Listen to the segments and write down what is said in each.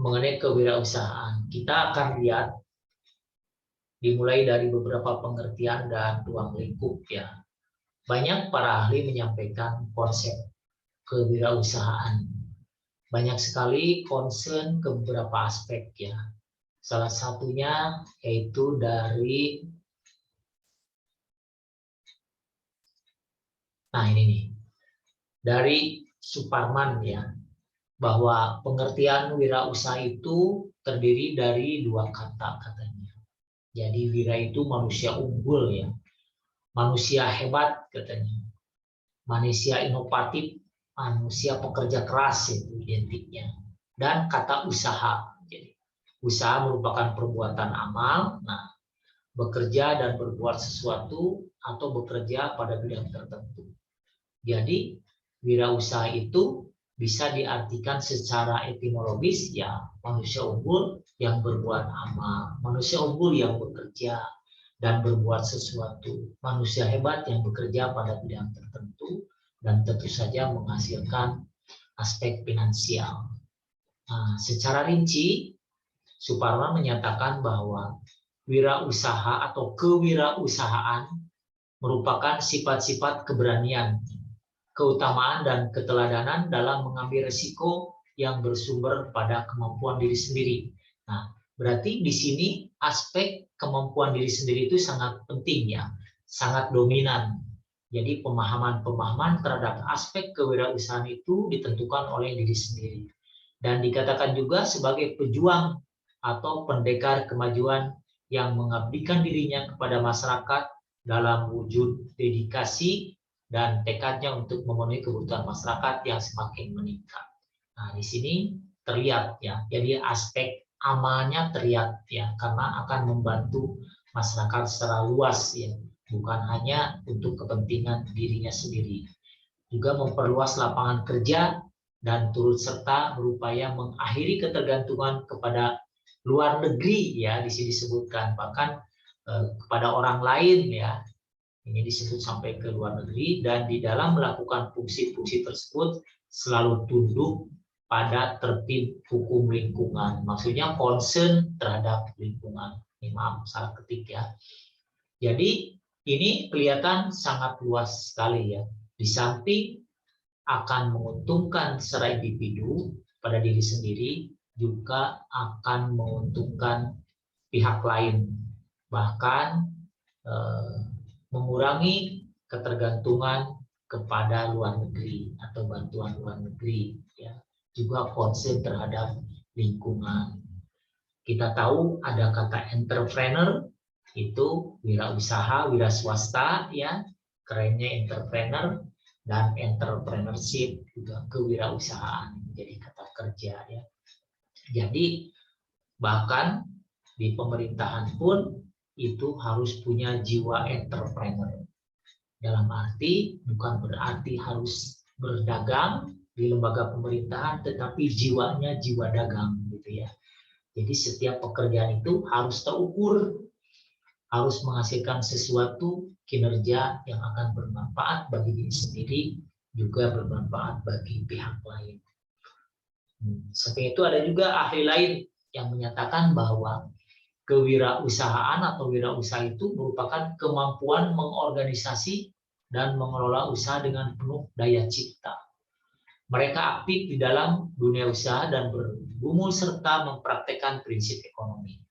mengenai kewirausahaan. Kita akan lihat dimulai dari beberapa pengertian dan ruang lingkup ya. Banyak para ahli menyampaikan konsep kewirausahaan. Banyak sekali concern ke beberapa aspek ya. Salah satunya yaitu dari ini nih. Dari Suparman ya, bahwa pengertian wirausaha itu terdiri dari dua kata katanya. Jadi wira itu manusia unggul ya, manusia hebat katanya, manusia inovatif, manusia pekerja keras itu identiknya. Dan kata usaha. Jadi usaha merupakan perbuatan amal, bekerja dan berbuat sesuatu atau bekerja pada bidang tertentu. Jadi wirausaha itu bisa diartikan secara etimologis ya manusia unggul yang berbuat amal, manusia unggul yang bekerja dan berbuat sesuatu, manusia hebat yang bekerja pada bidang tertentu dan tentu saja menghasilkan aspek finansial. Secara rinci Suparman menyatakan bahwa wirausaha atau kewirausahaan merupakan sifat-sifat keberanian, keutamaan dan keteladanan dalam mengambil risiko yang bersumber pada kemampuan diri sendiri. Berarti di sini aspek kemampuan diri sendiri itu sangat penting ya, sangat dominan. Jadi pemahaman-pemahaman terhadap aspek kewirausahaan itu ditentukan oleh diri sendiri. Dan dikatakan juga sebagai pejuang atau pendekar kemajuan yang mengabdikan dirinya kepada masyarakat dalam wujud dedikasi dan tekadnya untuk memenuhi kebutuhan masyarakat yang semakin meningkat. Di sini terlihat ya, jadi aspek amalnya terlihat ya, karena akan membantu masyarakat secara luas ya, bukan hanya untuk kepentingan dirinya sendiri. Juga memperluas lapangan kerja dan turut serta berupaya mengakhiri ketergantungan kepada luar negeri ya, di sini disebutkan bahkan kepada orang lain ya. Ini disebut sampai ke luar negeri, dan di dalam melakukan fungsi-fungsi tersebut selalu tunduk pada tertib hukum lingkungan. Maksudnya concern terhadap lingkungan. Ini maaf, salah ketik ya. Jadi ini kelihatan sangat luas sekali ya. Di samping akan menguntungkan secara individu pada diri sendiri, juga akan menguntungkan pihak lain. Bahkan mengurangi ketergantungan kepada luar negeri atau bantuan luar negeri ya, juga concern terhadap lingkungan. Kita tahu ada kata entrepreneur, itu wirausaha, wira swasta ya, kerennya entrepreneur, dan entrepreneurship juga kewirausahaan, jadi kata kerja ya. Jadi bahkan di pemerintahan pun itu harus punya jiwa entrepreneur. Dalam arti bukan berarti harus berdagang di lembaga pemerintahan, tetapi jiwanya jiwa dagang gitu ya. Jadi setiap pekerjaan itu harus terukur, harus menghasilkan sesuatu kinerja yang akan bermanfaat bagi diri sendiri, juga bermanfaat bagi pihak lain. Seperti itu ada juga ahli lain yang menyatakan bahwa kewirausahaan atau wirausaha itu merupakan kemampuan mengorganisasi dan mengelola usaha dengan penuh daya cipta. Mereka aktif di dalam dunia usaha dan bergumul serta mempraktekkan prinsip ekonomi.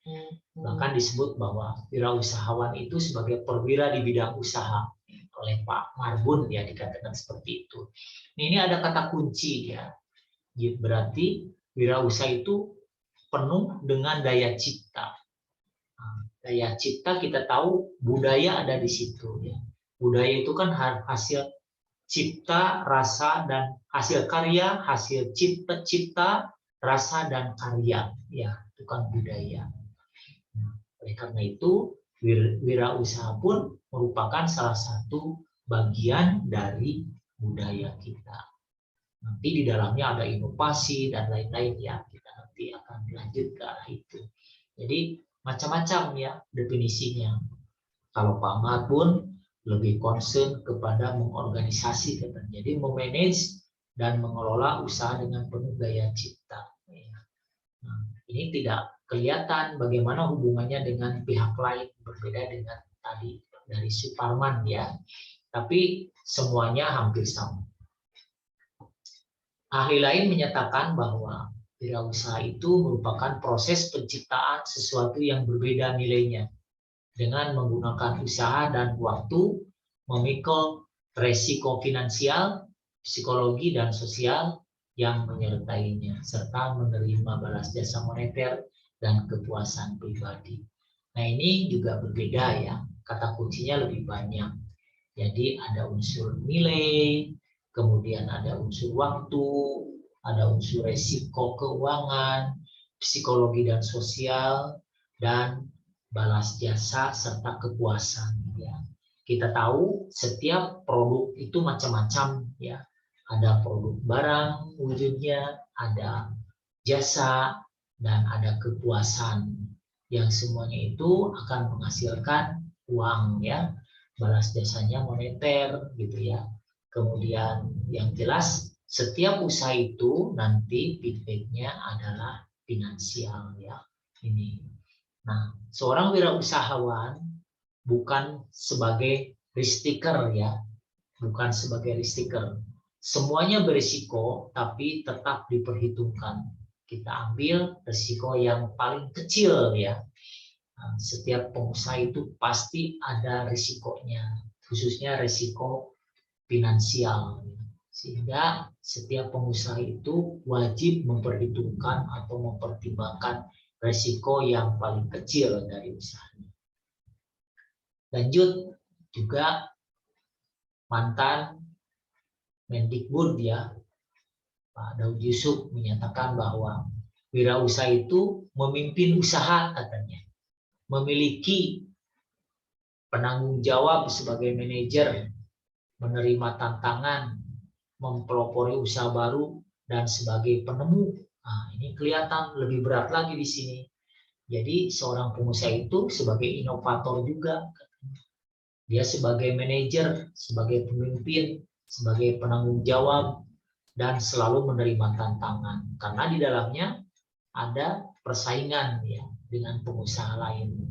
Bahkan disebut bahwa wirausahawan itu sebagai perwira di bidang usaha oleh Pak Marbun ya, dikatakan seperti itu. Ini ada kata kunci ya. Berarti wirausaha itu penuh dengan daya cipta. Daya cipta kita tahu budaya ada di situ ya. Budaya itu kan hasil cipta, rasa, dan hasil karya, hasil cipta, rasa, dan karya ya, itu kan budaya. Oleh karena itu wirausaha pun merupakan salah satu bagian dari budaya kita. Nanti di dalamnya ada inovasi dan lain-lain ya, kita nanti akan lanjut ke arah itu. Jadi macam-macam ya definisinya. Kalau Pak Ahmad pun lebih concern kepada mengorganisasi, jadi memanage dan mengelola usaha dengan penuh daya cipta. Nah, ini tidak kelihatan bagaimana hubungannya dengan pihak lain, berbeda dengan tadi dari Suparman ya. Tapi semuanya hampir sama. Ahli lain menyatakan bahwa wirausaha itu merupakan proses penciptaan sesuatu yang berbeda nilainya dengan menggunakan usaha dan waktu, memikul resiko finansial, psikologi, dan sosial yang menyertainya, serta menerima balas jasa moneter dan kepuasan pribadi. Nah, ini juga berbeda ya, kata kuncinya lebih banyak. Jadi ada unsur nilai, kemudian ada unsur waktu, ada unsur resiko keuangan, psikologi dan sosial, dan balas jasa serta kepuasan ya. Kita tahu setiap produk itu macam-macam ya. Ada produk barang wujudnya, ada jasa, dan ada kepuasan yang semuanya itu akan menghasilkan uang ya. Balas jasanya moneter gitu ya. Kemudian yang jelas setiap usaha itu nanti feedbacknya adalah finansial ya. Ini. Nah, seorang wirausahawan bukan sebagai risk taker ya, bukan sebagai risk taker. Semuanya berisiko, tapi tetap diperhitungkan. Kita ambil risiko yang paling kecil ya. Nah, setiap pengusaha itu pasti ada risikonya, khususnya risiko finansial. Sehingga setiap pengusaha itu wajib memperhitungkan atau mempertimbangkan risiko yang paling kecil dari usahanya. Lanjut juga mantan Mendikbud ya, Pak Daud Yusuf menyatakan bahwa wirausaha itu memimpin usaha katanya, memiliki penanggung jawab sebagai manajer, menerima tantangan, mempelopori usaha baru, dan sebagai penemu. Nah, ini kelihatan lebih berat lagi di sini. Jadi seorang pengusaha itu sebagai inovator juga. Dia sebagai manajer, sebagai pemimpin, sebagai penanggung jawab, dan selalu menerima tantangan. Karena di dalamnya ada persaingan ya dengan pengusaha lain.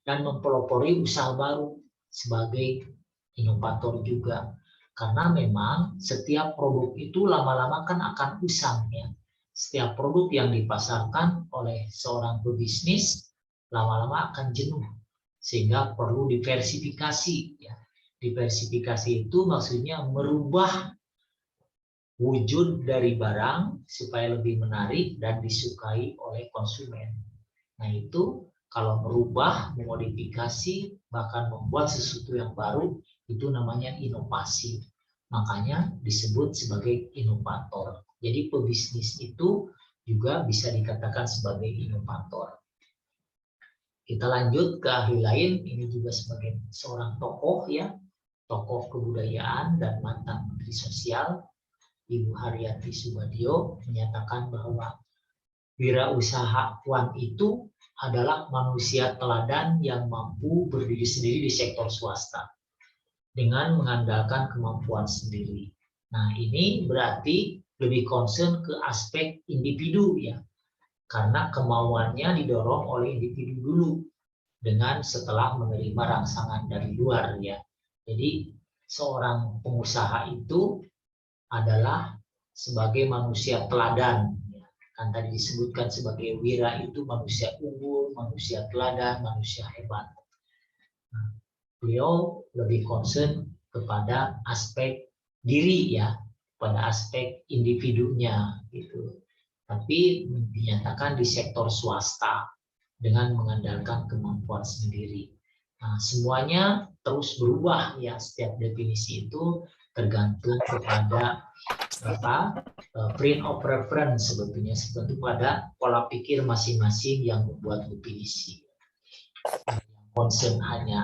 Dan mempelopori usaha baru sebagai inovator juga. Karena memang setiap produk itu lama-lama kan akan usang ya. Setiap produk yang dipasarkan oleh seorang pebisnis lama-lama akan jenuh. Sehingga perlu diversifikasi ya. Diversifikasi itu maksudnya merubah wujud dari barang supaya lebih menarik dan disukai oleh konsumen. Nah, itu kalau merubah, memodifikasi, bahkan membuat sesuatu yang baru, itu namanya inovasi. Makanya disebut sebagai inovator. Jadi pebisnis itu juga bisa dikatakan sebagai inovator. Kita lanjut ke ahli lain, ini juga sebagai seorang tokoh ya, tokoh kebudayaan dan mantan Menteri Sosial, Ibu Haryati Soebadio menyatakan bahwa wirausahawan itu adalah manusia teladan yang mampu berdiri sendiri di sektor swasta dengan mengandalkan kemampuan sendiri. Nah, ini berarti lebih concern ke aspek individu ya, karena kemauannya didorong oleh individu dulu dengan setelah menerima rangsangan dari luar ya. Jadi seorang pengusaha itu adalah sebagai manusia teladan. Kan tadi disebutkan sebagai wira itu manusia unggul, manusia teladan, manusia hebat. Nah, beliau lebih concern kepada aspek diri ya, pada aspek individunya gitu. Tapi dinyatakan di sektor swasta dengan mengandalkan kemampuan sendiri. Nah, semuanya terus berubah ya, setiap definisi itu tergantung kepada print of reference sebetulnya seperti pada pola pikir masing-masing yang membuat definisi. Ada yang concern hanya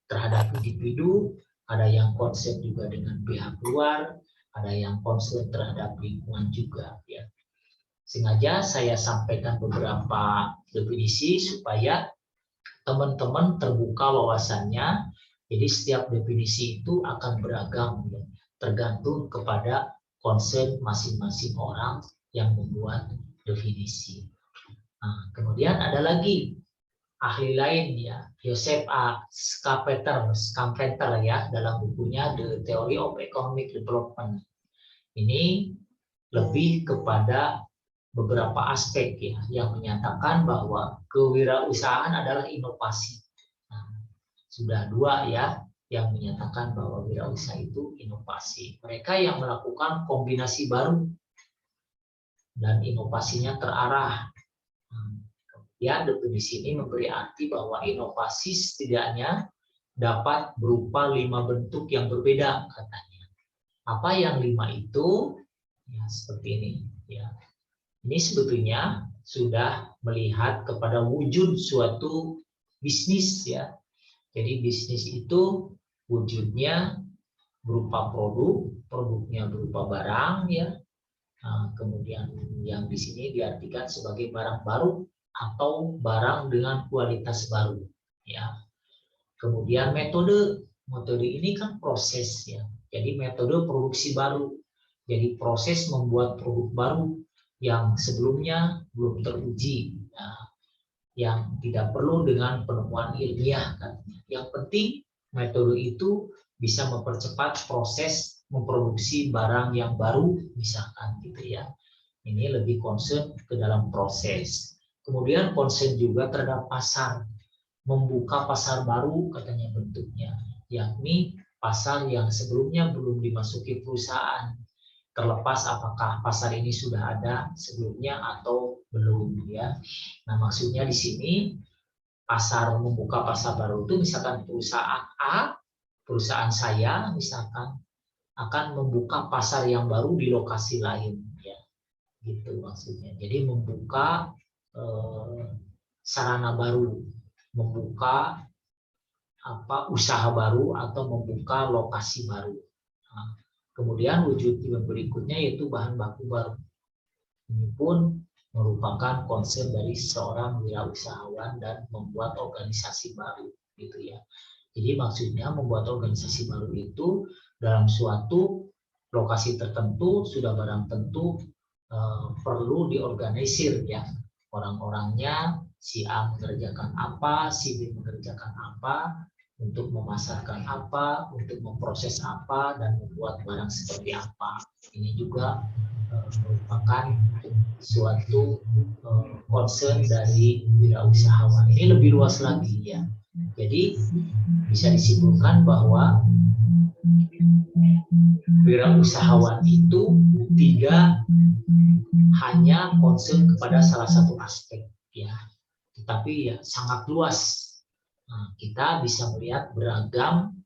terhadap individu, ada yang concern juga dengan pihak luar, ada yang concern terhadap lingkungan juga ya. Sengaja saya sampaikan beberapa definisi supaya teman-teman terbuka wawasannya. Jadi setiap definisi itu akan beragam ya, tergantung kepada concern masing-masing orang yang membuat definisi. Nah, kemudian ada lagi ahli lain ya, Joseph A. Schumpeter ya, dalam bukunya The Theory of Economic Development. Ini lebih kepada beberapa aspek ya yang menyatakan bahwa kewirausahaan adalah inovasi. Nah, sudah dua ya yang menyatakan bahwa wirausaha itu inovasi. Mereka yang melakukan kombinasi baru dan inovasinya terarah. Ya, definisi ini memberi arti bahwa inovasi setidaknya dapat berupa 5 bentuk yang berbeda katanya. Apa yang 5 itu? Ya, seperti ini. Ya. Ini sebetulnya sudah melihat kepada wujud suatu bisnis ya. Jadi bisnis itu wujudnya berupa produk, produknya berupa barang ya. Nah, kemudian yang di sini diartikan sebagai barang baru atau barang dengan kualitas baru ya. Kemudian metode ini kan proses ya. Jadi metode produksi baru. Jadi proses membuat produk baru yang sebelumnya belum teruji. Nah, yang tidak perlu dengan penemuan ilmiah kan. Yang penting metode itu bisa mempercepat proses memproduksi barang yang baru misalkan gitu ya. Ini lebih concern ke dalam proses. Kemudian concern juga terhadap pasar, membuka pasar baru katanya bentuknya, yakni pasar yang sebelumnya belum dimasuki perusahaan, terlepas apakah pasar ini sudah ada sebelumnya atau belum ya. Nah, maksudnya di sini pasar, membuka pasar baru itu misalkan perusahaan A, perusahaan saya misalkan akan membuka pasar yang baru di lokasi lain ya. Gitu maksudnya. Jadi membuka sarana baru, membuka usaha baru atau membuka lokasi baru. Nah, kemudian wujud yang berikutnya yaitu bahan baku baru. Ini pun merupakan konsep dari seorang wirausahawan dan membuat organisasi baru gitu ya. Jadi maksudnya membuat organisasi baru itu dalam suatu lokasi tertentu sudah barang tentu perlu diorganisir ya, orang-orangnya, si A mengerjakan apa, si B mengerjakan apa, untuk memasarkan apa, untuk memproses apa, dan membuat barang seperti apa. Ini juga merupakan suatu concern dari wirausahawan. Ini lebih luas lagi ya. Jadi bisa disimpulkan bahwa wirausahawan itu tidak hanya concern kepada salah satu aspek ya, tetapi ya sangat luas. Nah, kita bisa melihat beragam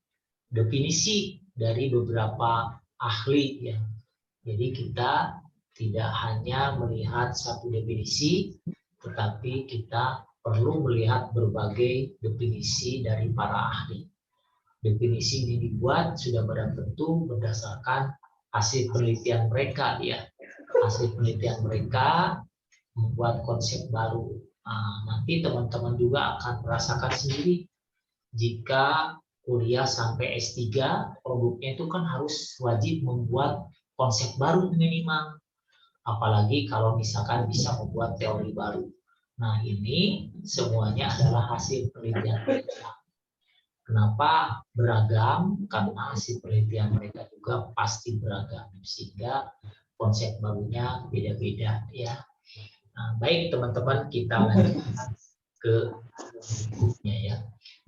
definisi dari beberapa ahli ya. Jadi kita tidak hanya melihat satu definisi, tetapi kita perlu melihat berbagai definisi dari para ahli. Definisi ini dibuat sudah barang tentu berdasarkan hasil penelitian mereka ya. Hasil penelitian mereka membuat konsep baru. Nah, nanti teman-teman juga akan merasakan sendiri jika kuliah sampai S3, produknya itu kan harus wajib membuat konsep baru minimal. Apalagi kalau misalkan bisa membuat teori baru. Nah, ini semuanya adalah hasil penelitian mereka. Kenapa beragam? Karena hasil penelitian mereka juga pasti beragam, sehingga konsep barunya beda-beda ya. Nah, baik teman-teman, kita lanjut ke berikutnya ya.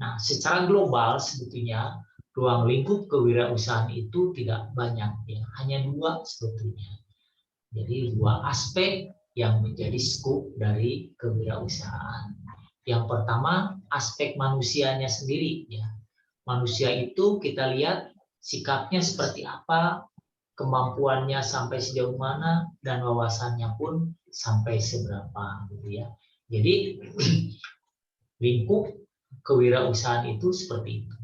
Nah, secara global sebetulnya ruang lingkup kewirausahaan itu tidak banyak ya, hanya dua sebetulnya. Jadi dua aspek yang menjadi skop dari kewirausahaan. Yang pertama aspek manusianya sendiri ya. Manusia itu kita lihat sikapnya seperti apa, kemampuannya sampai sejauh mana, dan wawasannya pun sampai seberapa gitu ya. Jadi lingkup kewirausahaan itu seperti itu.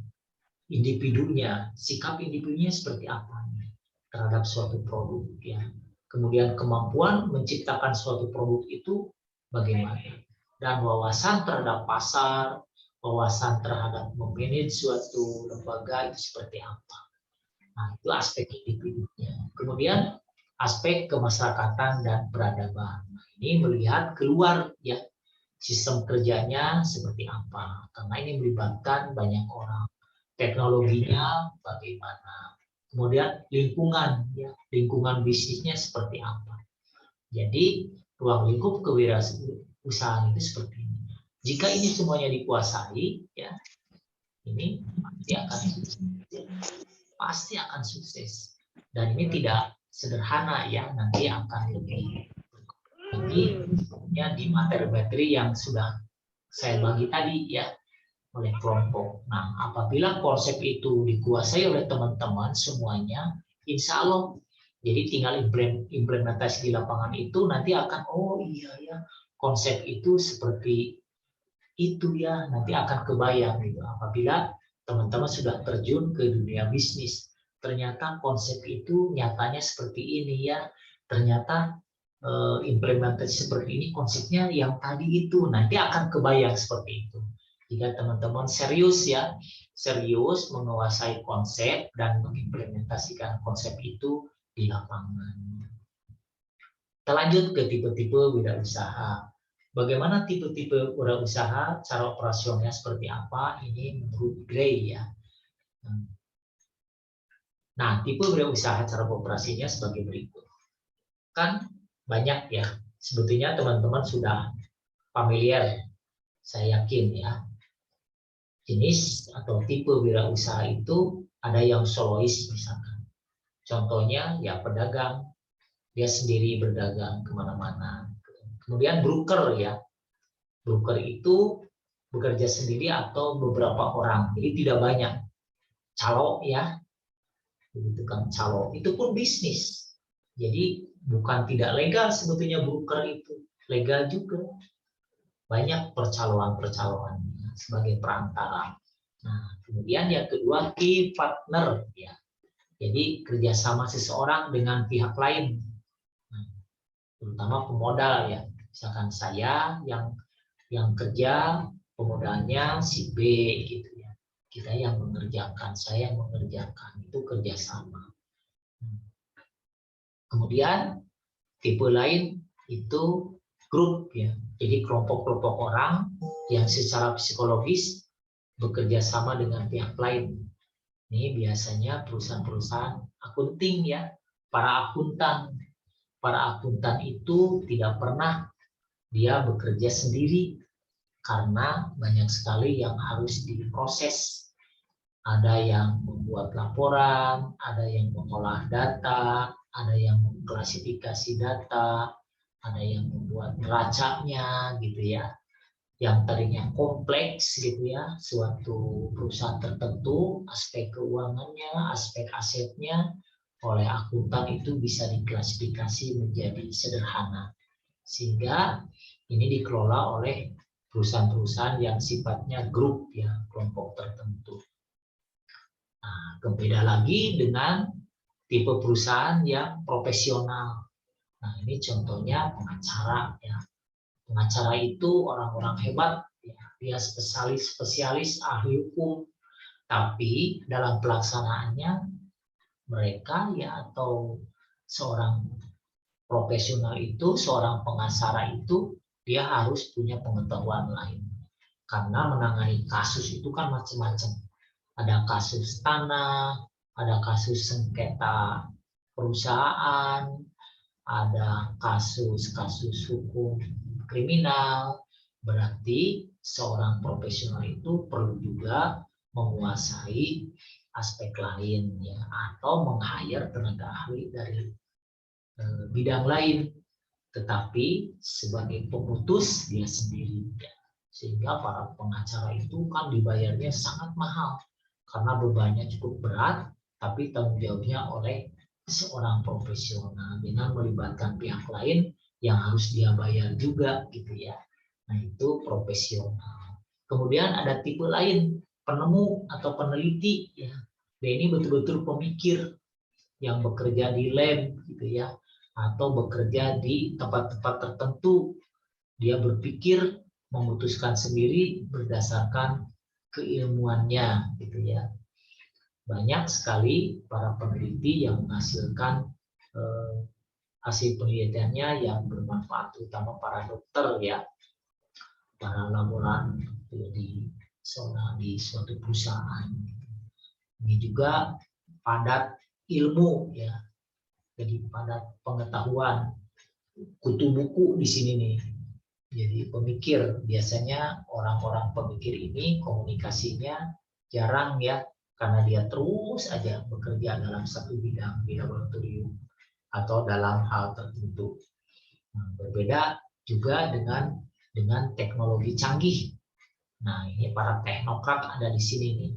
Individunya, sikap individunya seperti apa terhadap suatu produk ya. Kemudian kemampuan menciptakan suatu produk itu bagaimana, dan wawasan terhadap pasar, wawasan terhadap memanage suatu lembaga itu seperti apa. Nah, itu aspek individunya. Kemudian aspek kemasyarakatan dan peradaban. Nah, ini melihat keluar ya, sistem kerjanya seperti apa, karena ini melibatkan banyak orang, teknologinya bagaimana, kemudian lingkungan, ya, lingkungan bisnisnya seperti apa. Jadi ruang lingkup kewirausahaan itu seperti ini. Jika ini semuanya dikuasai, ya, ini pasti akan sukses. Dan ini tidak sederhana, ya, nanti akan lebih ya, di materi-materi yang sudah saya bagi tadi, ya, oleh kelompok. Nah, apabila konsep itu dikuasai oleh teman-teman semuanya, insya Allah, jadi tinggal implementasi di lapangan itu nanti akan, oh iya ya, konsep itu seperti itu ya, nanti akan kebayang gitu. Apabila teman-teman sudah terjun ke dunia bisnis, ternyata konsep itu nyatanya seperti ini ya, ternyata implementasi seperti ini konsepnya yang tadi itu, nanti akan kebayang seperti itu. Jika teman-teman serius ya, serius menguasai konsep dan mengimplementasikan konsep itu di lapangan. Kita lanjut ke tipe-tipe wirausaha. Bagaimana tipe-tipe wirausaha, cara operasionalnya seperti apa? Ini menurut Gray ya. Nah, tipe wirausaha cara operasinya sebagai berikut. Kan banyak ya, sebetulnya teman-teman sudah familiar, saya yakin ya. Jenis atau tipe wirausaha itu ada yang solois misalkan. Contohnya ya pedagang, dia sendiri berdagang kemana-mana. Kemudian broker ya, broker itu bekerja sendiri atau beberapa orang, jadi tidak banyak. Calo ya, begitu kan, calo itu pun bisnis. Jadi bukan tidak legal sebetulnya broker itu, legal juga. Banyak percaloan sebagai perantara. Nah, kemudian yang kedua key partner ya. Jadi kerjasama seseorang dengan pihak lain, nah, terutama pemodal ya. Misalkan saya yang kerja, pemodalnya si B gitu ya. Kita yang mengerjakan, saya yang mengerjakan, itu kerjasama. Kemudian tipe lain itu grup ya. Jadi kelompok-kelompok orang yang secara psikologis bekerja sama dengan pihak lain. Ini biasanya perusahaan-perusahaan akunting ya, para akuntan. Para akuntan itu tidak pernah dia bekerja sendiri karena banyak sekali yang harus diproses. Ada yang membuat laporan, ada yang mengolah data, ada yang mengklasifikasi data, ada yang membuat neracanya gitu ya. Yang tadinya kompleks gitu ya, suatu perusahaan tertentu, aspek keuangannya, aspek asetnya, oleh akuntan itu bisa diklasifikasi menjadi sederhana. Sehingga ini dikelola oleh perusahaan-perusahaan yang sifatnya grup ya, kelompok tertentu. Nah, berbeda lagi dengan tipe perusahaan yang profesional. Nah, ini contohnya pengacara ya. Pengacara itu orang-orang hebat, ya. Dia spesialis ahli hukum, tapi dalam pelaksanaannya mereka ya atau seorang profesional itu, seorang pengacara itu dia harus punya pengetahuan lain. Karena menangani kasus itu kan macam-macam. Ada kasus tanah, ada kasus sengketa perusahaan, ada kasus-kasus hukum kriminal. Berarti seorang profesional itu perlu juga menguasai aspek lain ya, atau meng-hire tenaga ahli dari bidang lain, tetapi sebagai pemutus dia sendiri ya. Sehingga para pengacara itu kan dibayarnya sangat mahal karena bebannya cukup berat, tapi tanggung jawabnya oleh seorang profesional dengan melibatkan pihak lain yang harus dia bayar juga gitu ya. Nah, itu profesional. Kemudian ada tipe lain, penemu atau peneliti ya. Dia ini betul-betul pemikir yang bekerja di lab gitu ya, atau bekerja di tempat-tempat tertentu. Dia berpikir, memutuskan sendiri berdasarkan keilmuannya gitu ya. Banyak sekali para peneliti yang menghasilkan hasil penelitiannya yang bermanfaat, terutama para dokter ya. para laboran di suatu perusahaan. Ini juga padat ilmu ya, jadi padat pengetahuan, kutu buku di sini nih. Jadi pemikir, biasanya orang-orang pemikir ini komunikasinya jarang ya, karena dia terus aja bekerja dalam satu bidang di laboratorium atau dalam hal tertentu. Nah, berbeda juga dengan teknologi canggih. Nah, ini para teknokrat ada di sini nih.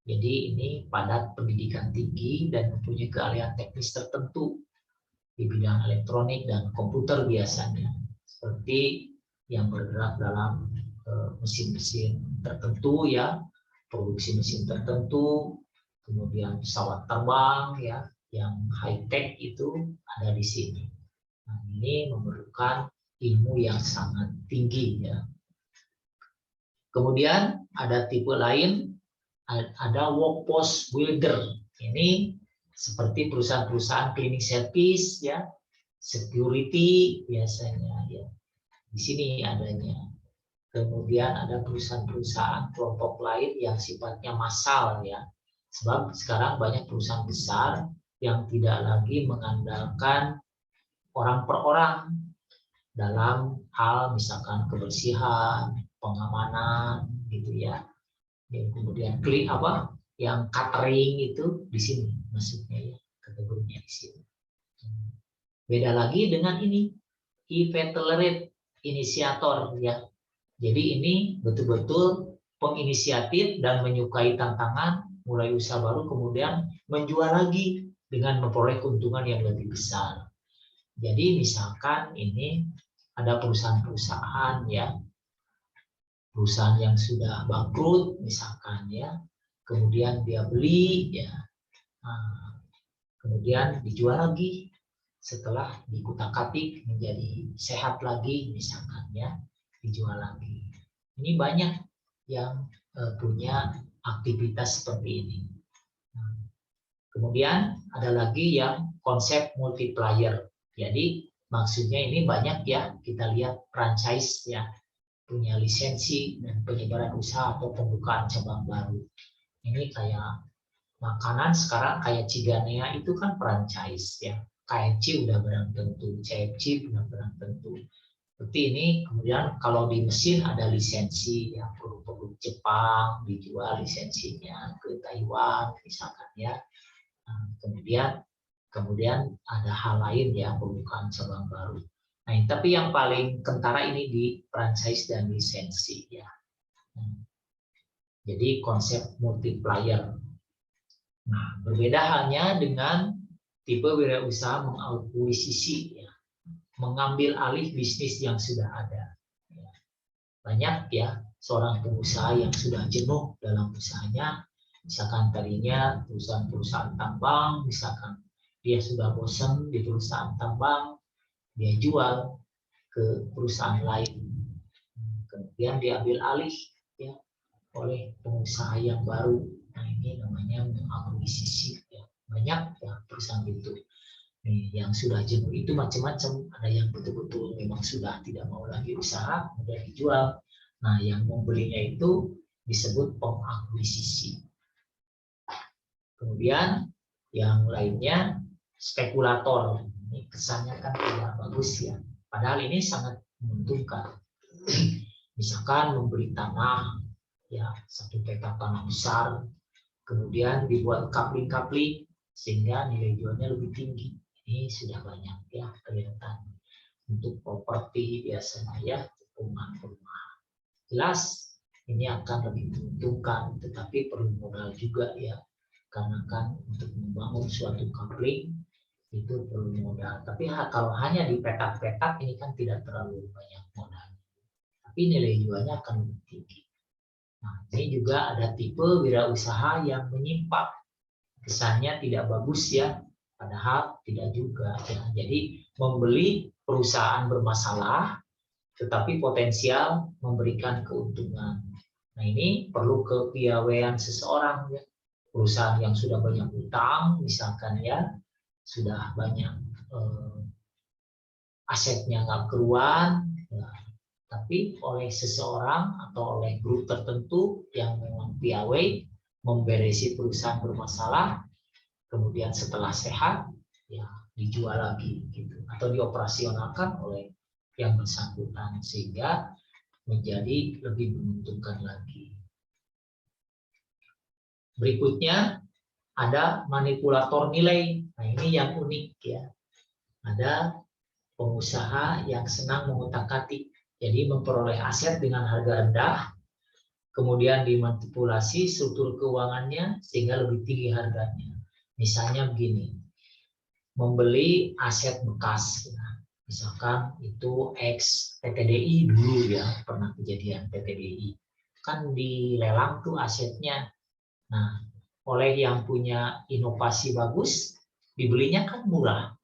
Jadi ini padat pendidikan tinggi dan mempunyai keahlian teknis tertentu di bidang elektronik dan komputer biasanya. Seperti yang bergerak dalam mesin-mesin tertentu ya, produksi mesin tertentu, kemudian pesawat terbang ya, yang high-tech itu ada di sini. Nah, ini memerlukan ilmu yang sangat tinggi ya. Kemudian ada tipe lain, ada workforce builder. Ini seperti perusahaan-perusahaan cleaning service ya, security biasanya ya. Di sini adanya. Kemudian ada perusahaan-perusahaan kelompok lain yang sifatnya massal ya. Sebab sekarang banyak perusahaan besar yang tidak lagi mengandalkan orang per orang dalam hal misalkan kebersihan, pengamanan gitu ya. Dan kemudian yang catering itu di sini maksudnya ya, kategorinya di sini. Beda lagi dengan ini e-vetelerate inisiator ya. Jadi ini betul-betul penginisiatif dan menyukai tantangan, mulai usaha baru kemudian menjual lagi dengan memperoleh keuntungan yang lebih besar. Jadi misalkan ini ada perusahaan-perusahaan ya, perusahaan yang sudah bangkrut misalkan ya, kemudian dia beli ya, kemudian dijual lagi setelah dikutak-atik menjadi sehat lagi misalkan ya, dijual lagi. Ini banyak yang punya aktivitas seperti ini. Kemudian ada lagi yang konsep multiplier. Jadi maksudnya ini banyak ya, kita lihat franchise ya, punya lisensi dan penyebaran usaha atau pembukaan cabang baru. Ini kayak makanan sekarang kayak Ciganea itu kan franchise ya. KFC udah barang tentu, CFC udah barang tentu. Seperti ini, kemudian kalau di mesin ada lisensi ya, produk-produk Jepang dijual lisensinya ke Taiwan misalkan ya. Nah, kemudian ada hal lain ya, pembukaan cabang baru. Nah, tapi yang paling kentara ini di franchise dan lisensi ya. Jadi konsep multiplier. Nah, berbeda halnya dengan tipe wirausaha mengakuisisi ya, mengambil alih bisnis yang sudah ada. Banyak ya seorang pengusaha yang sudah jenuh dalam usahanya, misalkan tadinya perusahaan-perusahaan tambang, misalkan dia sudah bosan di perusahaan tambang, dia jual ke perusahaan lain, kemudian diambil alih ya oleh pengusaha yang baru. Nah, ini namanya mengakuisisi ya. Banyak ya perusahaan itu. Nih, yang sudah jenuh itu macam-macam. Ada yang betul-betul memang sudah tidak mau lagi usaha, kemudian dijual. Nah, yang membelinya itu disebut pengakuisisi. Kemudian yang lainnya spekulator. Ini kesannya kan tidak bagus ya. Padahal ini sangat menguntungkan. Misalkan membeli tanah, ya satu petak tanah besar, kemudian dibuat kapling-kapling sehingga nilai jualnya lebih tinggi. Ini sudah banyak ya kelihatan untuk properti biasanya ya, perumahan. Jelas ini akan lebih menguntungkan, tetapi perlu modal juga ya, karena kan untuk membangun suatu kapling itu perlu modal. Tapi kalau hanya di petak-petak ini kan tidak terlalu banyak modal, tapi nilai jualnya akan lebih tinggi. Nah, ini juga ada tipe wirausaha yang menyimpang. Kesannya tidak bagus ya, padahal tidak juga ya. Jadi membeli perusahaan bermasalah, tetapi potensial memberikan keuntungan. Nah, ini perlu kepiawaian seseorang ya. Perusahaan yang sudah banyak utang, misalkan ya, sudah banyak asetnya nggak keruan, ya, tapi oleh seseorang atau oleh grup tertentu yang memang piawai memberesi perusahaan bermasalah, kemudian setelah sehat ya dijual lagi gitu, atau dioperasionalkan oleh yang bersangkutan sehingga menjadi lebih menguntungkan lagi. Berikutnya ada manipulator nilai. Nah, ini yang unik ya. Ada pengusaha yang senang mengutak-atik, jadi memperoleh aset dengan harga rendah, kemudian dimanipulasi struktur keuangannya sehingga lebih tinggi harganya. Misalnya begini, membeli aset bekas, misalkan itu X PTDI dulu ya, pernah kejadian PTDI, kan dilelang tuh asetnya. Nah, oleh yang punya inovasi bagus, dibelinya kan murah.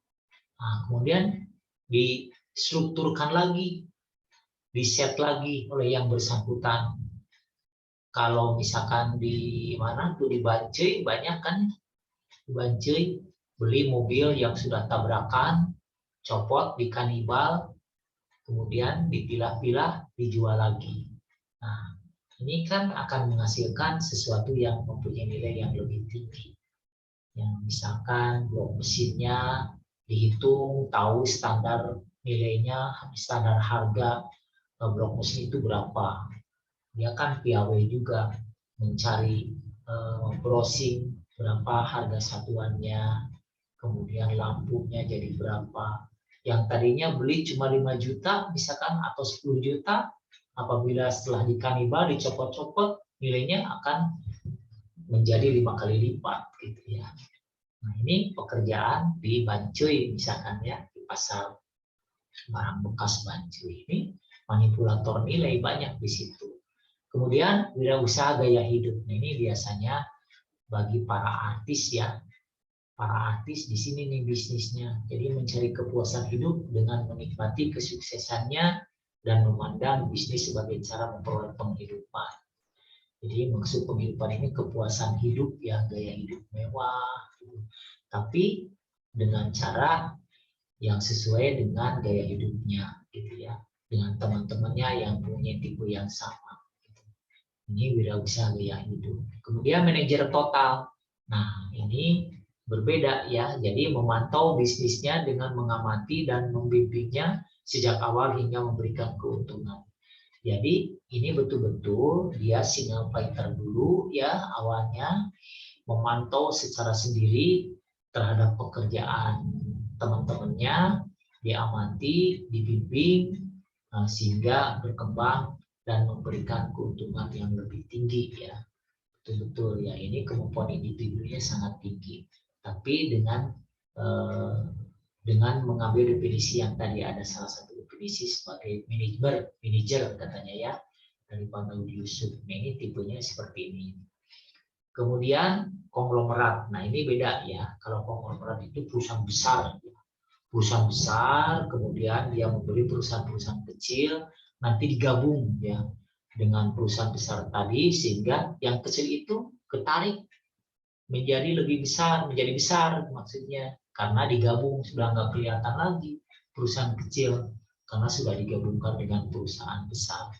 Nah, kemudian distrukturkan lagi, di-set lagi oleh yang bersangkutan. Kalau misalkan di mana tuh di Bancai, banyak kan di Bancai beli mobil yang sudah tabrakan, copot, dikanibal, kemudian dipilah-pilah, dijual lagi. Nah, ini kan akan menghasilkan sesuatu yang mempunyai nilai yang lebih tinggi. Yang misalkan blok mesinnya dihitung, tahu standar nilainya, standar harga blok mesin itu berapa. Dia kan piawai juga mencari browsing berapa harga satuannya, kemudian lampunya jadi berapa. Yang tadinya beli cuma 5 juta misalkan atau 10 juta, apabila setelah dikanibal, dicopot-copot, nilainya akan menjadi 5 kali lipat gitu ya. Nah, ini pekerjaan di Bancai misalkan ya, di pasar barang bekas Bancai. Ini manipulator nilai banyak di situ. Kemudian wirausaha gaya hidup. Nah, ini biasanya bagi para artis ya. Para artis di sini nih bisnisnya. Jadi mencari kepuasan hidup dengan menikmati kesuksesannya dan memandang bisnis sebagai cara memperoleh penghidupan. Jadi maksud penghidupan ini kepuasan hidup ya, gaya hidup mewah, gitu. Tapi dengan cara yang sesuai dengan gaya hidupnya, gitu ya, dengan teman-temannya yang punya tipe yang sama. Gitu. Ini wirausaha gaya hidup. Kemudian manajer total. Nah, ini berbeda ya. Jadi memantau bisnisnya dengan mengamati dan membimbingnya sejak awal hingga memberikan keuntungan. Jadi ini betul-betul dia single fighter dulu ya awalnya, memantau secara sendiri terhadap pekerjaan teman-temannya, diamati, dibimbing sehingga berkembang dan memberikan keuntungan yang lebih tinggi ya. Betul-betul ya, ini kemampuan individunya sangat tinggi. Tapi dengan mengambil definisi yang tadi ada salah satu definisi sebagai manajer katanya ya dari Pak Daud Yusuf. Ini tipenya seperti ini. Kemudian konglomerat. Nah, ini beda ya. Kalau konglomerat itu perusahaan besar. Perusahaan besar, kemudian dia membeli perusahaan-perusahaan kecil, nanti digabung ya dengan perusahaan besar tadi sehingga yang kecil itu ketarik menjadi lebih besar, menjadi besar maksudnya. Karena digabung sudah nggak kelihatan lagi perusahaan kecil karena sudah digabungkan dengan perusahaan besar.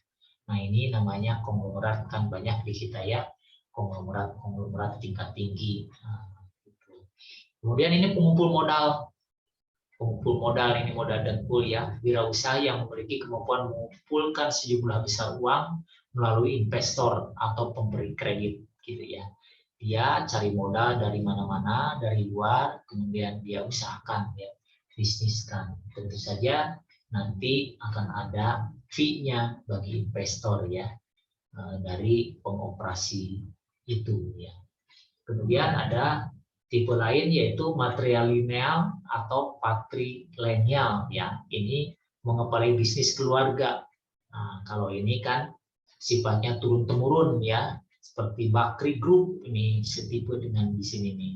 Nah, ini namanya konglomerat, kan banyak di kita ya, konglomerat tingkat tinggi. Nah, gitu. Kemudian ini pengumpul modal. Pengumpul modal ini modal dengkul ya, wirausaha yang memiliki kemampuan mengumpulkan sejumlah besar uang melalui investor atau pemberi kredit gitu ya. Dia cari modal dari mana-mana, dari luar, kemudian dia usahakan, ya, bisniskan. Tentu saja nanti akan ada fee-nya bagi investor ya, dari pengoperasi itu ya. Kemudian ada tipe lain yaitu matrilineal atau patrilineal ya. Ini mengepalai bisnis keluarga. Nah, kalau ini kan sifatnya turun-temurun ya. Seperti Bakri Group ini setipe dengan di sini nih.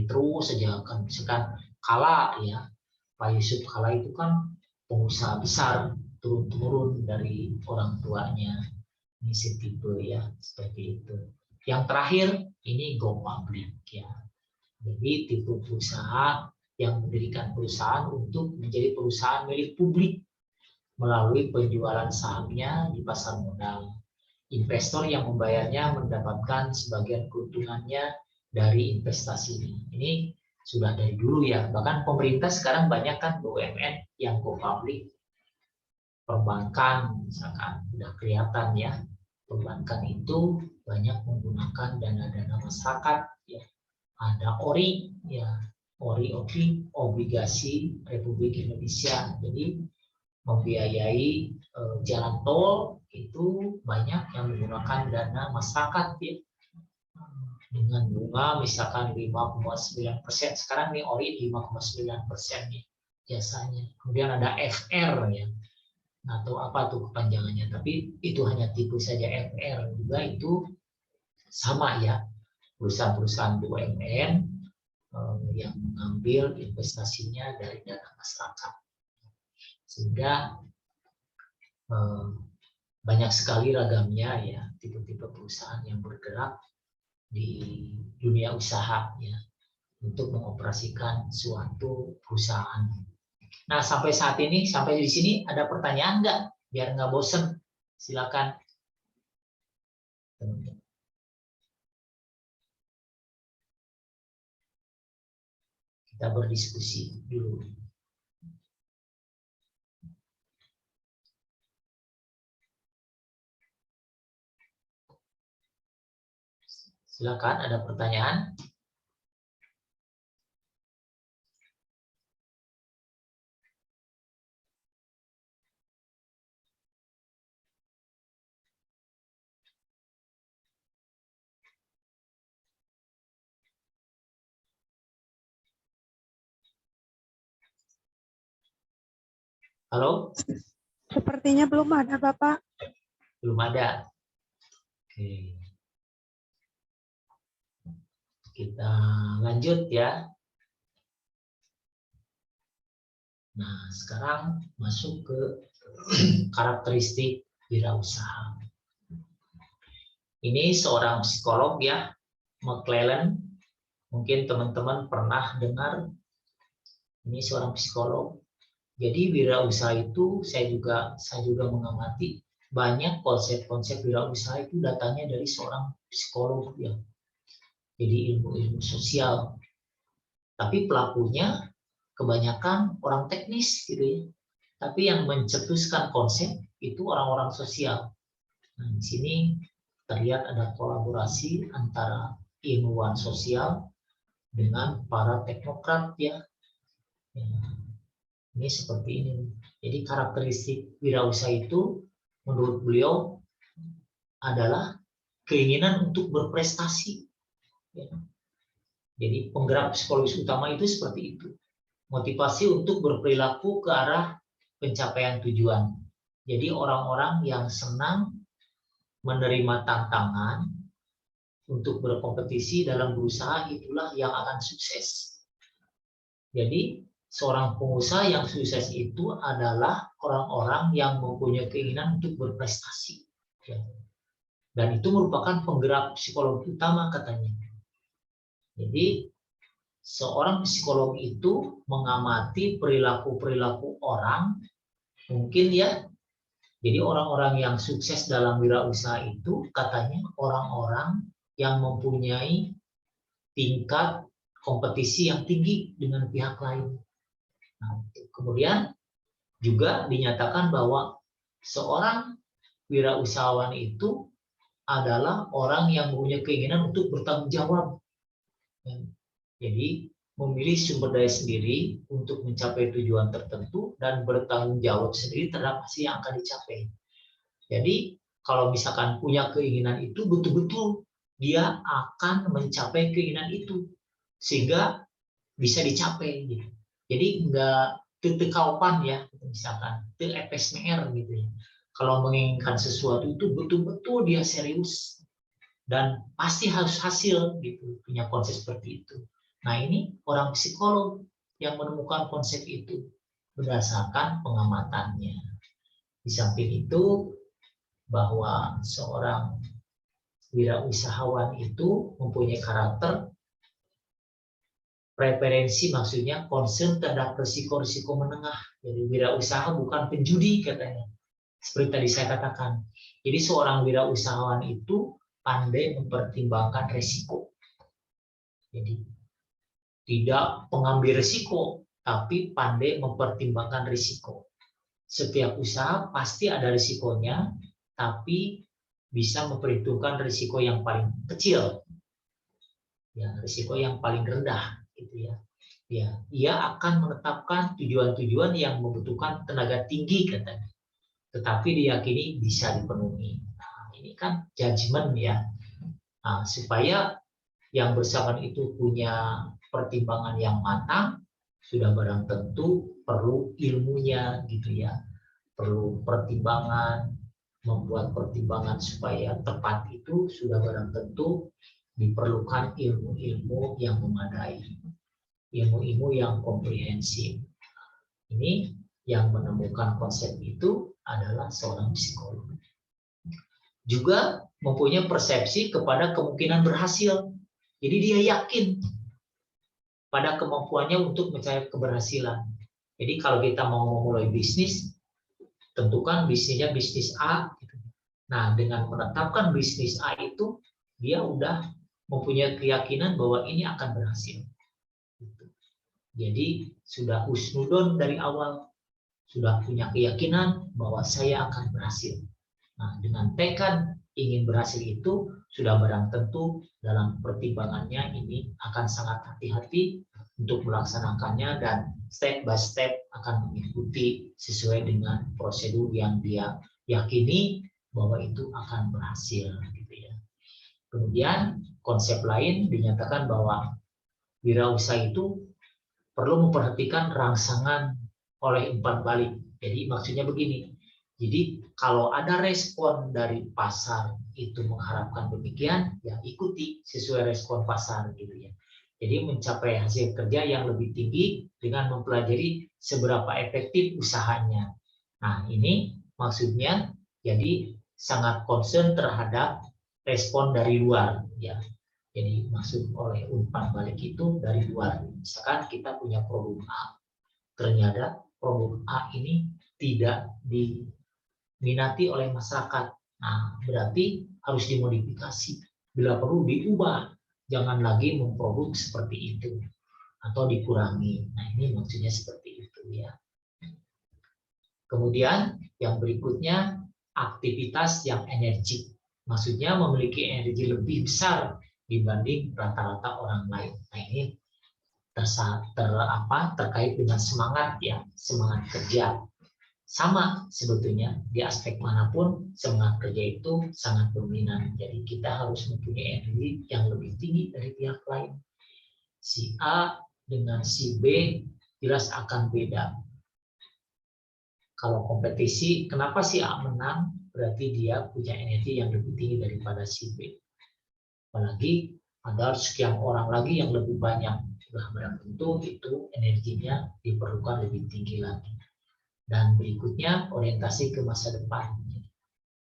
Terus saja kan misalkan Kala ya, Pak Yusuf Kala itu kan pengusaha besar turun-temurun dari orang tuanya. Ini setipe ya, seperti itu. Yang terakhir ini go public ya. Jadi tipe perusahaan yang mendirikan perusahaan untuk menjadi perusahaan milik publik. melalui penjualan sahamnya di pasar modal. Investor yang membayarnya mendapatkan sebagian keuntungannya dari investasi ini. Ini sudah dari dulu ya. Bahkan pemerintah sekarang banyak kan BUMN yang go public. Perbankan misalkan sudah kelihatan ya. Perbankan itu banyak menggunakan dana-dana masyarakat ya. Ada ORI ya. ORI obligasi Republik Indonesia. Jadi membiayai jalan tol itu banyak yang menggunakan dana masyarakat ya, dengan bunga misalkan 5,9%. Sekarang nih ORI 5,9% nih biasanya. Kemudian ada FR ya, atau apa tuh kepanjangannya, tapi itu hanya tipu saja. FR juga itu sama ya, perusahaan-perusahaan BUMN yang mengambil investasinya dari dana masyarakat, sehingga banyak sekali ragamnya ya tipe-tipe perusahaan yang bergerak di dunia usaha ya untuk mengoperasikan suatu perusahaan. Nah sampai saat ini, sampai di sini ada pertanyaan nggak? Biar nggak bosen, silakan. Kita berdiskusi dulu. Silakan, ada pertanyaan? Halo? Sepertinya belum ada, Bapak. Belum ada. Oke. Kita lanjut ya. Nah, sekarang masuk ke karakteristik wirausaha. Ini seorang psikolog ya, McClellan. Mungkin teman-teman pernah dengar. Ini seorang psikolog. Jadi wirausaha itu saya juga mengamati banyak konsep-konsep wirausaha itu datangnya dari seorang psikolog ya. Jadi ilmu-ilmu sosial. Tapi pelakunya kebanyakan orang teknis gitu ya. Tapi yang mencetuskan konsep itu orang-orang sosial. Nah, di sini terlihat ada kolaborasi antara ilmuwan sosial dengan para teknokrat ya. Ini seperti ini. Jadi karakteristik wirausaha itu menurut beliau adalah keinginan untuk berprestasi. Jadi penggerak psikologis utama itu seperti itu. Motivasi untuk berperilaku ke arah pencapaian tujuan. Jadi orang-orang yang senang menerima tantangan untuk berkompetisi dalam berusaha, itulah yang akan sukses. Jadi seorang pengusaha yang sukses itu adalah orang-orang yang mempunyai keinginan untuk berprestasi. Dan itu merupakan penggerak psikologi utama katanya. Jadi seorang psikolog itu mengamati perilaku-perilaku orang, mungkin ya. Jadi orang-orang yang sukses dalam wirausaha itu katanya orang-orang yang mempunyai tingkat kompetisi yang tinggi dengan pihak lain. Nah, kemudian juga dinyatakan bahwa seorang wirausahawan itu adalah orang yang mempunyai keinginan untuk bertanggung jawab. Jadi memilih sumber daya sendiri untuk mencapai tujuan tertentu dan bertanggung jawab sendiri terhadap hasil yang akan dicapai. Jadi kalau misalkan punya keinginan itu, betul-betul dia akan mencapai keinginan itu sehingga bisa dicapai gitu. Jadi enggak tetekaupan ya, misalkan TEPSMR gitu ya. Kalau menginginkan sesuatu itu betul-betul dia serius dan pasti harus hasil gitu, punya konsep seperti itu. Nah, ini orang psikolog yang menemukan konsep itu berdasarkan pengamatannya. Di samping itu, bahwa seorang wirausahawan itu mempunyai karakter Preferensi maksudnya concern terhadap risiko-risiko menengah. Jadi wirausaha bukan penjudi katanya. Seperti tadi saya katakan. Jadi seorang wirausahawan itu pandai mempertimbangkan risiko. Jadi tidak pengambil risiko, tapi pandai mempertimbangkan risiko. Setiap usaha pasti ada risikonya, tapi bisa memperhitungkan risiko yang paling kecil, ya risiko yang paling rendah, gitu ya. Ya, ia akan menetapkan tujuan-tujuan yang membutuhkan tenaga tinggi katanya, tetapi diyakini bisa dipenuhi. Nah, ini kan judgement ya. Nah, supaya yang bersangkutan itu punya pertimbangan yang matang, sudah barang tentu perlu ilmunya gitu ya, perlu pertimbangan, membuat pertimbangan supaya tepat itu sudah barang tentu diperlukan ilmu-ilmu yang memadai, ilmu-ilmu yang komprehensif. Ini yang menemukan konsep itu adalah seorang psikolog. Juga mempunyai persepsi kepada kemungkinan berhasil. Jadi dia yakin pada kemampuannya untuk mencapai keberhasilan. Jadi kalau kita mau memulai bisnis, tentukan bisnisnya bisnis A. Nah, dengan menetapkan bisnis A itu, dia udah mempunyai keyakinan bahwa ini akan berhasil. Jadi sudah husnudon dari awal, sudah punya keyakinan bahwa saya akan berhasil. Nah, dengan tekad ingin berhasil itu, sudah barang tentu dalam pertimbangannya ini akan sangat hati-hati untuk melaksanakannya dan step by step akan mengikuti sesuai dengan prosedur yang dia yakini bahwa itu akan berhasil, gitu ya. Kemudian konsep lain dinyatakan bahwa wirausaha itu perlu memperhatikan rangsangan oleh umpan balik. Jadi maksudnya begini. Jadi kalau ada respon dari pasar itu mengharapkan demikian, ya ikuti sesuai respon pasar gitu ya. Jadi mencapai hasil kerja yang lebih tinggi dengan mempelajari seberapa efektif usahanya. Nah, ini maksudnya jadi sangat concern terhadap respon dari luar ya. Jadi maksud oleh umpan balik itu dari luar. Misalkan kita punya produk A, ternyata produk A ini tidak diminati oleh masyarakat. Nah, berarti harus dimodifikasi. Bila perlu diubah, jangan lagi memproduk seperti itu atau dikurangi. Nah, ini maksudnya seperti itu ya. Kemudian yang berikutnya aktivitas yang energik. Maksudnya memiliki energi lebih besar dibanding rata-rata orang lain. Nah, ini terkait dengan semangat ya, semangat kerja. Sama sebetulnya di aspek manapun semangat kerja itu sangat dominan. Jadi kita harus mempunyai energi yang lebih tinggi dari pihak lain. Si A dengan si B jelas akan beda. Kalau kompetisi, kenapa si A menang? Berarti dia punya energi yang lebih tinggi daripada si B. Apalagi ada sekian orang lagi yang lebih banyak. Nah, tentu itu energinya diperlukan lebih tinggi lagi. Dan berikutnya orientasi ke masa depan.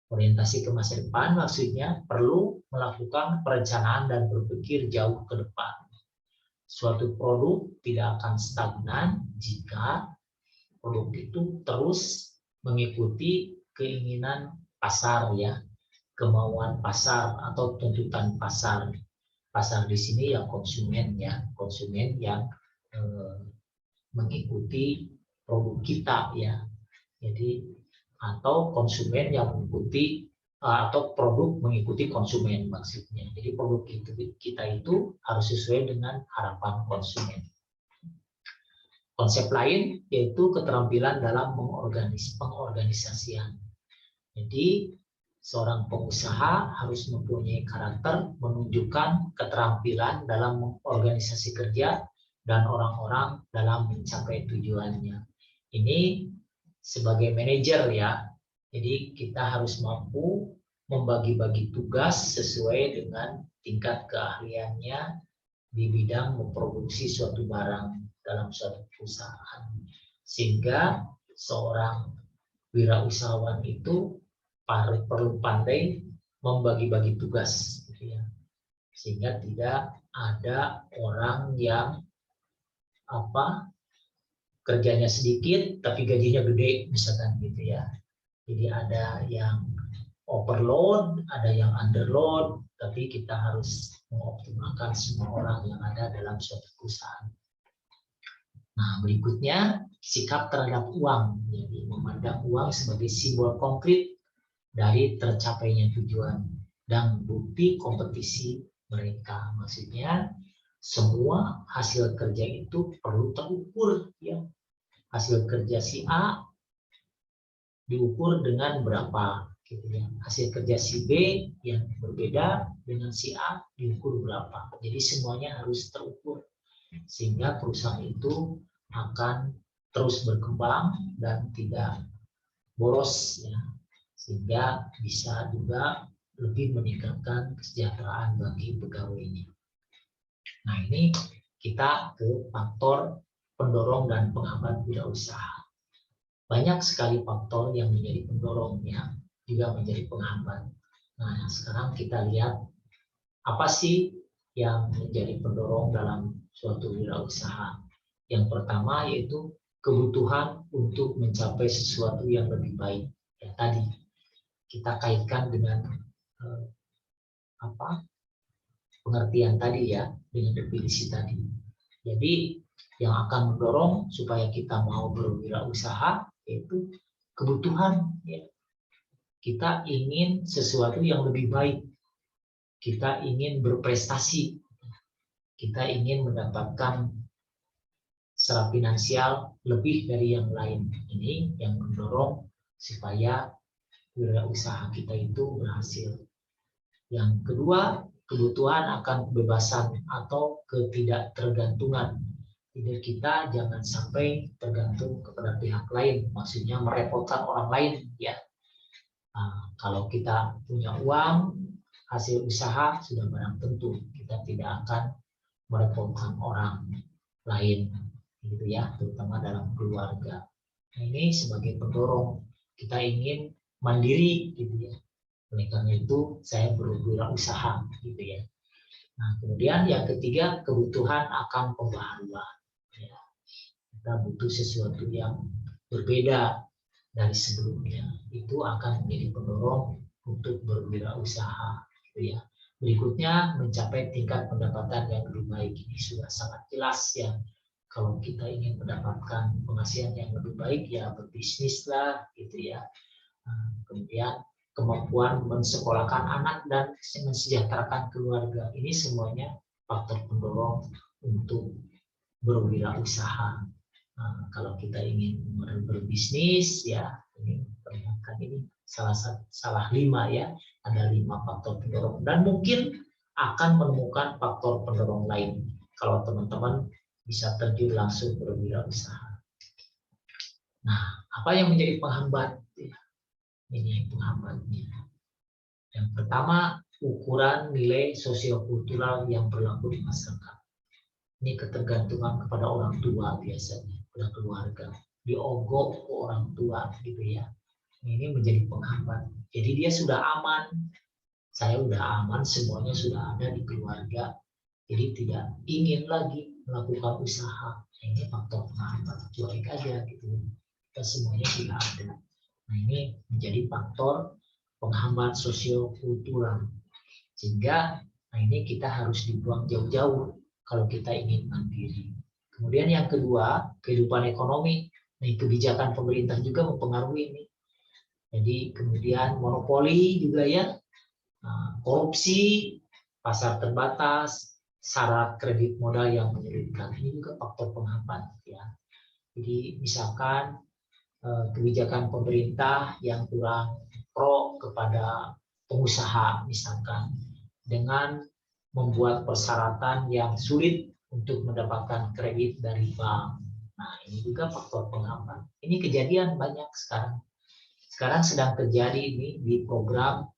Orientasi ke masa depan maksudnya perlu melakukan perencanaan dan berpikir jauh ke depan. Suatu produk tidak akan stagnan jika produk itu terus mengikuti keinginan pasar ya, kemauan pasar atau tuntutan pasar. Pasar di sini yang konsumen ya, konsumen yang mengikuti produk kita ya. Jadi atau konsumen yang mengikuti atau produk mengikuti konsumen maksudnya. Jadi produk kita itu harus sesuai dengan harapan konsumen. Konsep lain yaitu keterampilan dalam pengorganisasian. Jadi seorang pengusaha harus mempunyai karakter menunjukkan keterampilan dalam mengorganisasi kerja dan orang-orang dalam mencapai tujuannya. Ini sebagai manajer ya, jadi kita harus mampu membagi-bagi tugas sesuai dengan tingkat keahliannya di bidang memproduksi suatu barang dalam suatu perusahaan. Sehingga seorang wirausahawan itu perlu pandai membagi-bagi tugas, gitu ya. Sehingga tidak ada orang yang apa kerjanya sedikit tapi gajinya gede misalkan gitu ya. Jadi ada yang overload, ada yang underload, tapi kita harus mengoptimalkan semua orang yang ada dalam suatu perusahaan. Nah, berikutnya sikap terhadap uang. Jadi memandang uang sebagai simbol konkret dari tercapainya tujuan dan bukti kompetisi mereka. Maksudnya semua hasil kerja itu perlu terukur ya. Hasil kerja si A diukur dengan berapa gitu ya. Hasil kerja si B yang berbeda dengan si A diukur berapa. Jadi semuanya harus terukur sehingga perusahaan itu akan terus berkembang dan tidak boros ya. Sehingga bisa juga lebih meningkatkan kesejahteraan bagi pegawainya. Nah, ini kita ke faktor pendorong dan penghambat wirausaha. Banyak sekali faktor yang menjadi pendorongnya, juga menjadi penghambat. Nah, sekarang kita lihat apa sih yang menjadi pendorong dalam suatu wirausaha. Yang pertama yaitu kebutuhan untuk mencapai sesuatu yang lebih baik. Ya, tadi kita kaitkan dengan pengertian tadi ya, dengan definisi tadi. Jadi yang akan mendorong supaya kita mau berwirausaha yaitu kebutuhan ya. Kita ingin sesuatu yang lebih baik, kita ingin berprestasi, kita ingin mendapatkan secara finansial lebih dari yang lain. Ini yang mendorong supaya wirausaha kita itu berhasil. Yang kedua, kebutuhan akan kebebasan atau ketidaktergantungan. Jadi kita jangan sampai tergantung kepada pihak lain, maksudnya merepotkan orang lain ya. Nah, kalau kita punya uang, hasil usaha sudah barang tentu kita tidak akan merepotkan orang lain, gitu ya, terutama dalam keluarga. Nah, ini sebagai pendorong kita ingin mandiri, gitu ya. Oleh karena itu saya berwirausaha, gitu ya. Nah, kemudian yang ketiga kebutuhan akan pembaharuan. Ya, kita butuh sesuatu yang berbeda dari sebelumnya, itu akan menjadi pendorong untuk berwirausaha gitu ya. Berikutnya mencapai tingkat pendapatan yang lebih baik. Ini sudah sangat jelas ya, kalau kita ingin mendapatkan penghasilan yang lebih baik ya berbisnis lah gitu ya. Kemudian kemampuan mensekolahkan anak dan mensejahterakan keluarga, ini semuanya faktor pendorong untuk berwirausaha. Nah, kalau kita ingin berbisnis ya ini perhatikan ini salah 5 ya, ada 5 faktor pendorong dan mungkin akan menemukan faktor pendorong lain kalau teman-teman bisa terjun langsung berwirausaha. Nah, apa yang menjadi penghambat? Ini penghambatnya. Yang pertama, ukuran nilai sosiokultural yang berlaku di masyarakat. Ini ketergantungan kepada orang tua biasanya, kepada keluarga, diogok ke orang tua gitu ya. Ini menjadi penghambat. Jadi dia sudah aman, saya udah aman, semuanya sudah ada di keluarga, jadi tidak ingin lagi melakukan usaha. Ini faktor penghambat, cuek aja gitu. Kita semuanya sudah ada. Nah, ini menjadi faktor penghambat sosiokultural. Sehingga nah ini kita harus dibuang jauh-jauh kalau kita ingin mandiri. Kemudian yang kedua, kehidupan ekonomi. Nah, kebijakan pemerintah juga mempengaruhi ini. Jadi kemudian monopoli juga ya, korupsi, pasar terbatas, syarat kredit modal yang menyulitkan. Ini juga faktor penghambat ya. Jadi misalkan kebijakan pemerintah yang kurang pro kepada pengusaha misalkan, dengan membuat persyaratan yang sulit untuk mendapatkan kredit dari bank. Nah, ini juga faktor penghambat. Ini kejadian banyak sekarang. Sekarang sedang terjadi ini di program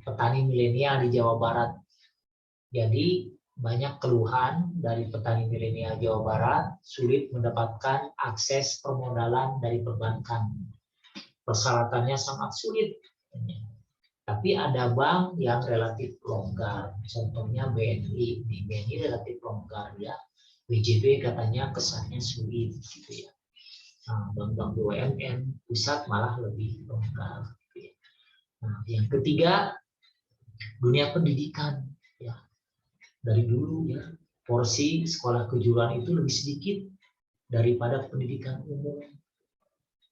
petani milenial di Jawa Barat. Jadi banyak keluhan dari petani milenial Jawa Barat sulit mendapatkan akses permodalan dari perbankan. Persyaratannya sangat sulit. Tapi ada bank yang relatif longgar, contohnya BNI. BNI relatif longgar ya. WJB katanya kesannya sulit gitu ya. Nah, bank-bank BUMN pusat malah lebih longgar. Gitu ya. Nah, yang ketiga, dunia pendidikan ya. Dari dulu ya, porsi sekolah kejuruan itu lebih sedikit daripada pendidikan umum.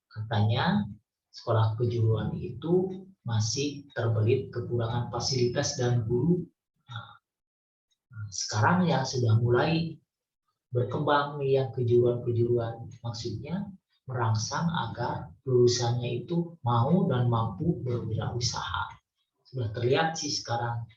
Katanya sekolah kejuruan itu masih terbelit kekurangan fasilitas dan guru. Nah, sekarang ya sudah mulai berkembang nih yang kejuruan-kejuruan, maksudnya merangsang agar lulusannya itu mau dan mampu berwirausaha. Sudah terlihat sih sekarang.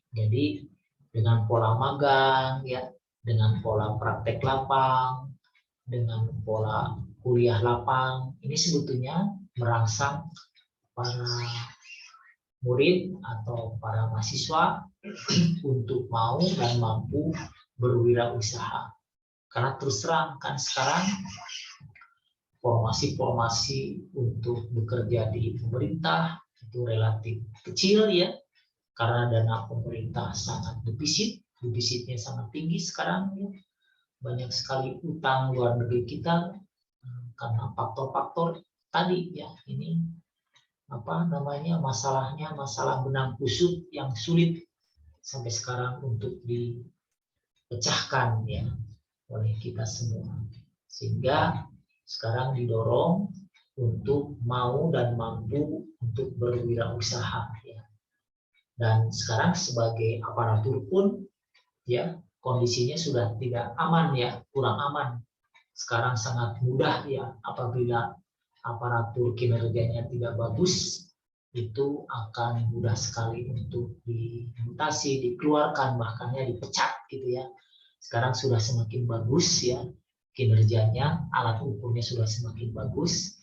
Jadi dengan pola magang ya, dengan pola praktek lapang, dengan pola kuliah lapang, ini sebetulnya merangsang para murid atau para mahasiswa untuk mau dan mampu berwirausaha. Karena terus terang kan sekarang formasi-formasi untuk bekerja di pemerintah itu relatif kecil ya, karena dana pemerintah sangat defisitnya sangat tinggi sekarang ya. Banyak sekali utang luar negeri kita karena faktor-faktor tadi ya, ini masalahnya masalah benang kusut yang sulit sampai sekarang untuk dipecahkan ya oleh kita semua, sehingga sekarang didorong untuk mau dan mampu untuk berwirausaha ya. Dan sekarang sebagai aparatur pun ya kondisinya sudah tidak aman ya, kurang aman. Sekarang sangat mudah ya apabila aparatur kinerjanya tidak bagus, itu akan mudah sekali untuk dimutasi, dikeluarkan, bahkannya dipecat gitu ya. Sekarang sudah semakin bagus ya kinerjanya, alat ukurnya sudah semakin bagus.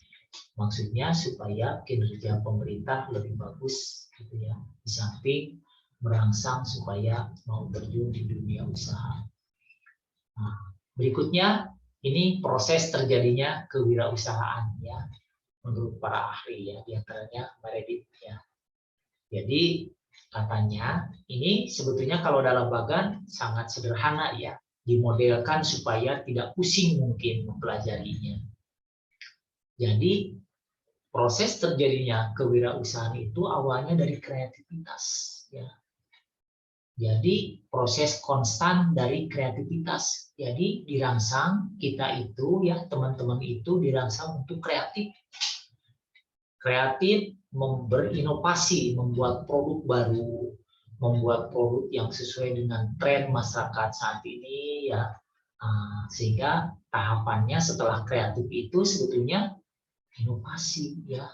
Maksudnya supaya kinerja pemerintah lebih bagus gitu ya. Di samping merangsang supaya mau terjun di dunia usaha. Nah, berikutnya ini proses terjadinya kewirausahaan ya menurut para ahli ya, diantaranya Meredith ya. Jadi katanya ini sebetulnya kalau dalam bagan sangat sederhana ya, dimodelkan supaya tidak pusing mungkin mempelajarinya. Jadi proses terjadinya kewirausahaan itu awalnya dari kreativitas ya. Jadi proses konstan dari kreativitas. Jadi dirangsang kita itu ya, teman-teman itu dirangsang untuk kreatif. Kreatif berinovasi, membuat produk baru, membuat produk yang sesuai dengan tren masyarakat saat ini ya. Sehingga tahapannya setelah kreatif itu sebetulnya inovasi ya,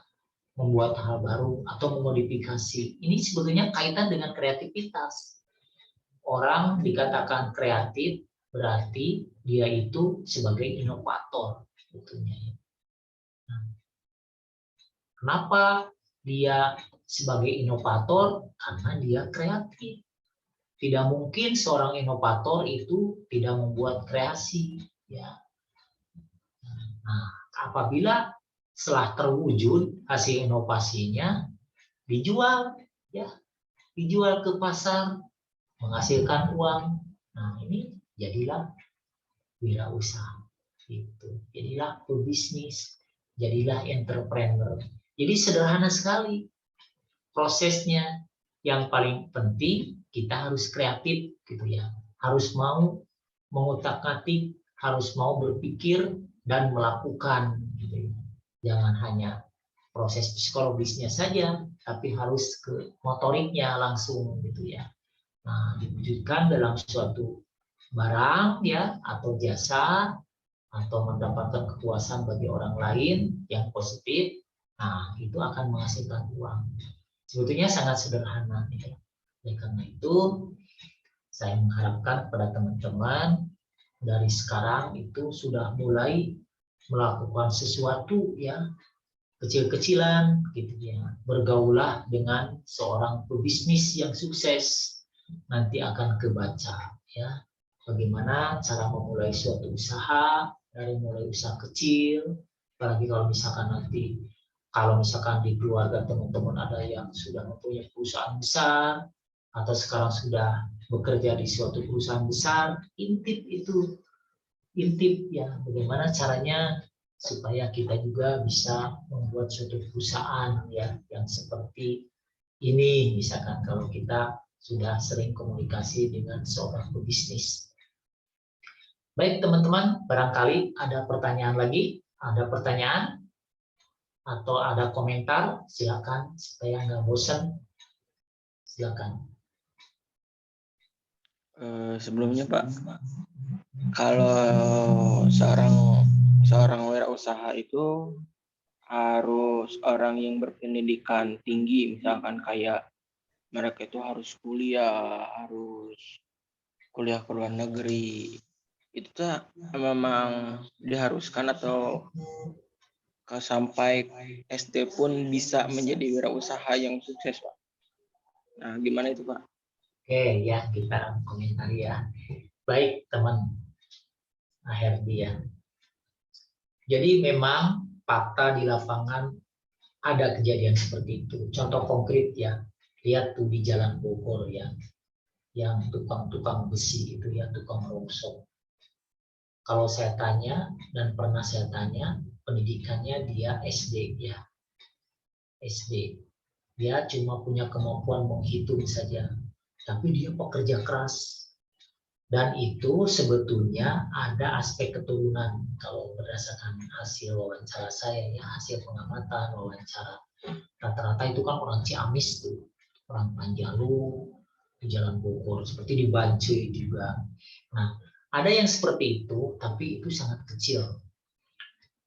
membuat hal baru atau memodifikasi. Ini sebetulnya kaitan dengan kreativitas. Orang dikatakan kreatif berarti dia itu sebagai inovator sebetulnya. Kenapa dia sebagai inovator? Karena dia kreatif. Tidak mungkin seorang inovator itu tidak membuat kreasi ya. Nah, apabila setelah terwujud hasil inovasinya dijual ya, dijual ke pasar, menghasilkan uang. Nah, ini jadilah wirausaha gitu. Jadilah pebisnis, jadilah entrepreneur. Jadi sederhana sekali prosesnya. Yang paling penting kita harus kreatif gitu ya. Harus mau mengutak-atik, harus mau berpikir dan melakukan gitu ya. Jangan hanya proses psikologisnya saja, tapi harus ke motoriknya langsung gitu ya. Nah, diwujudkan dalam suatu barang ya atau jasa atau mendapatkan kepuasan bagi orang lain yang positif. Nah, itu akan menghasilkan uang. Sebetulnya sangat sederhana ya. Oleh karena itu saya mengharapkan kepada teman-teman dari sekarang itu sudah mulai melakukan sesuatu ya, kecil-kecilan gitu ya. Bergaulah dengan seorang pebisnis yang sukses, nanti akan kebaca ya. Bagaimana cara memulai suatu usaha, dari mulai usaha kecil, apalagi kalau misalkan di keluarga teman-teman ada yang sudah mempunyai perusahaan besar atau sekarang sudah bekerja di suatu perusahaan besar, intip itu intip ya, bagaimana caranya supaya kita juga bisa membuat suatu perusahaan ya yang seperti ini, misalkan kalau kita sudah sering komunikasi dengan seorang pebisnis. Baik teman-teman, barangkali ada pertanyaan lagi, ada pertanyaan atau ada komentar, silakan supaya nggak bosan, silakan. Sebelumnya Pak, kalau seorang wirausaha itu harus orang yang berpendidikan tinggi, misalkan kayak mereka itu harus kuliah ke luar negeri. Itu tuh memang diharuskan atau sampai SD pun bisa menjadi wirausaha yang sukses, Pak. Nah, gimana itu, Pak? Oke, ya kita komentari ya. Baik teman Herdi ya. Jadi memang fakta di lapangan ada kejadian seperti itu. Contoh konkret ya, lihat tuh di Jalan Bogor ya, yang tukang-tukang besi itu ya, tukang rongsok. Kalau saya tanya dan pernah saya tanya, pendidikannya dia SD ya, SD. Dia cuma punya kemampuan menghitung saja, tapi dia pekerja keras. Dan itu sebetulnya ada aspek keturunan kalau berdasarkan hasil wawancara saya ya, hasil pengamatan wawancara. Rata-rata itu kan orang Ciamis tuh, orang Panjalu, di Jalan Bogor, seperti di Bancai juga. Nah, ada yang seperti itu, tapi itu sangat kecil.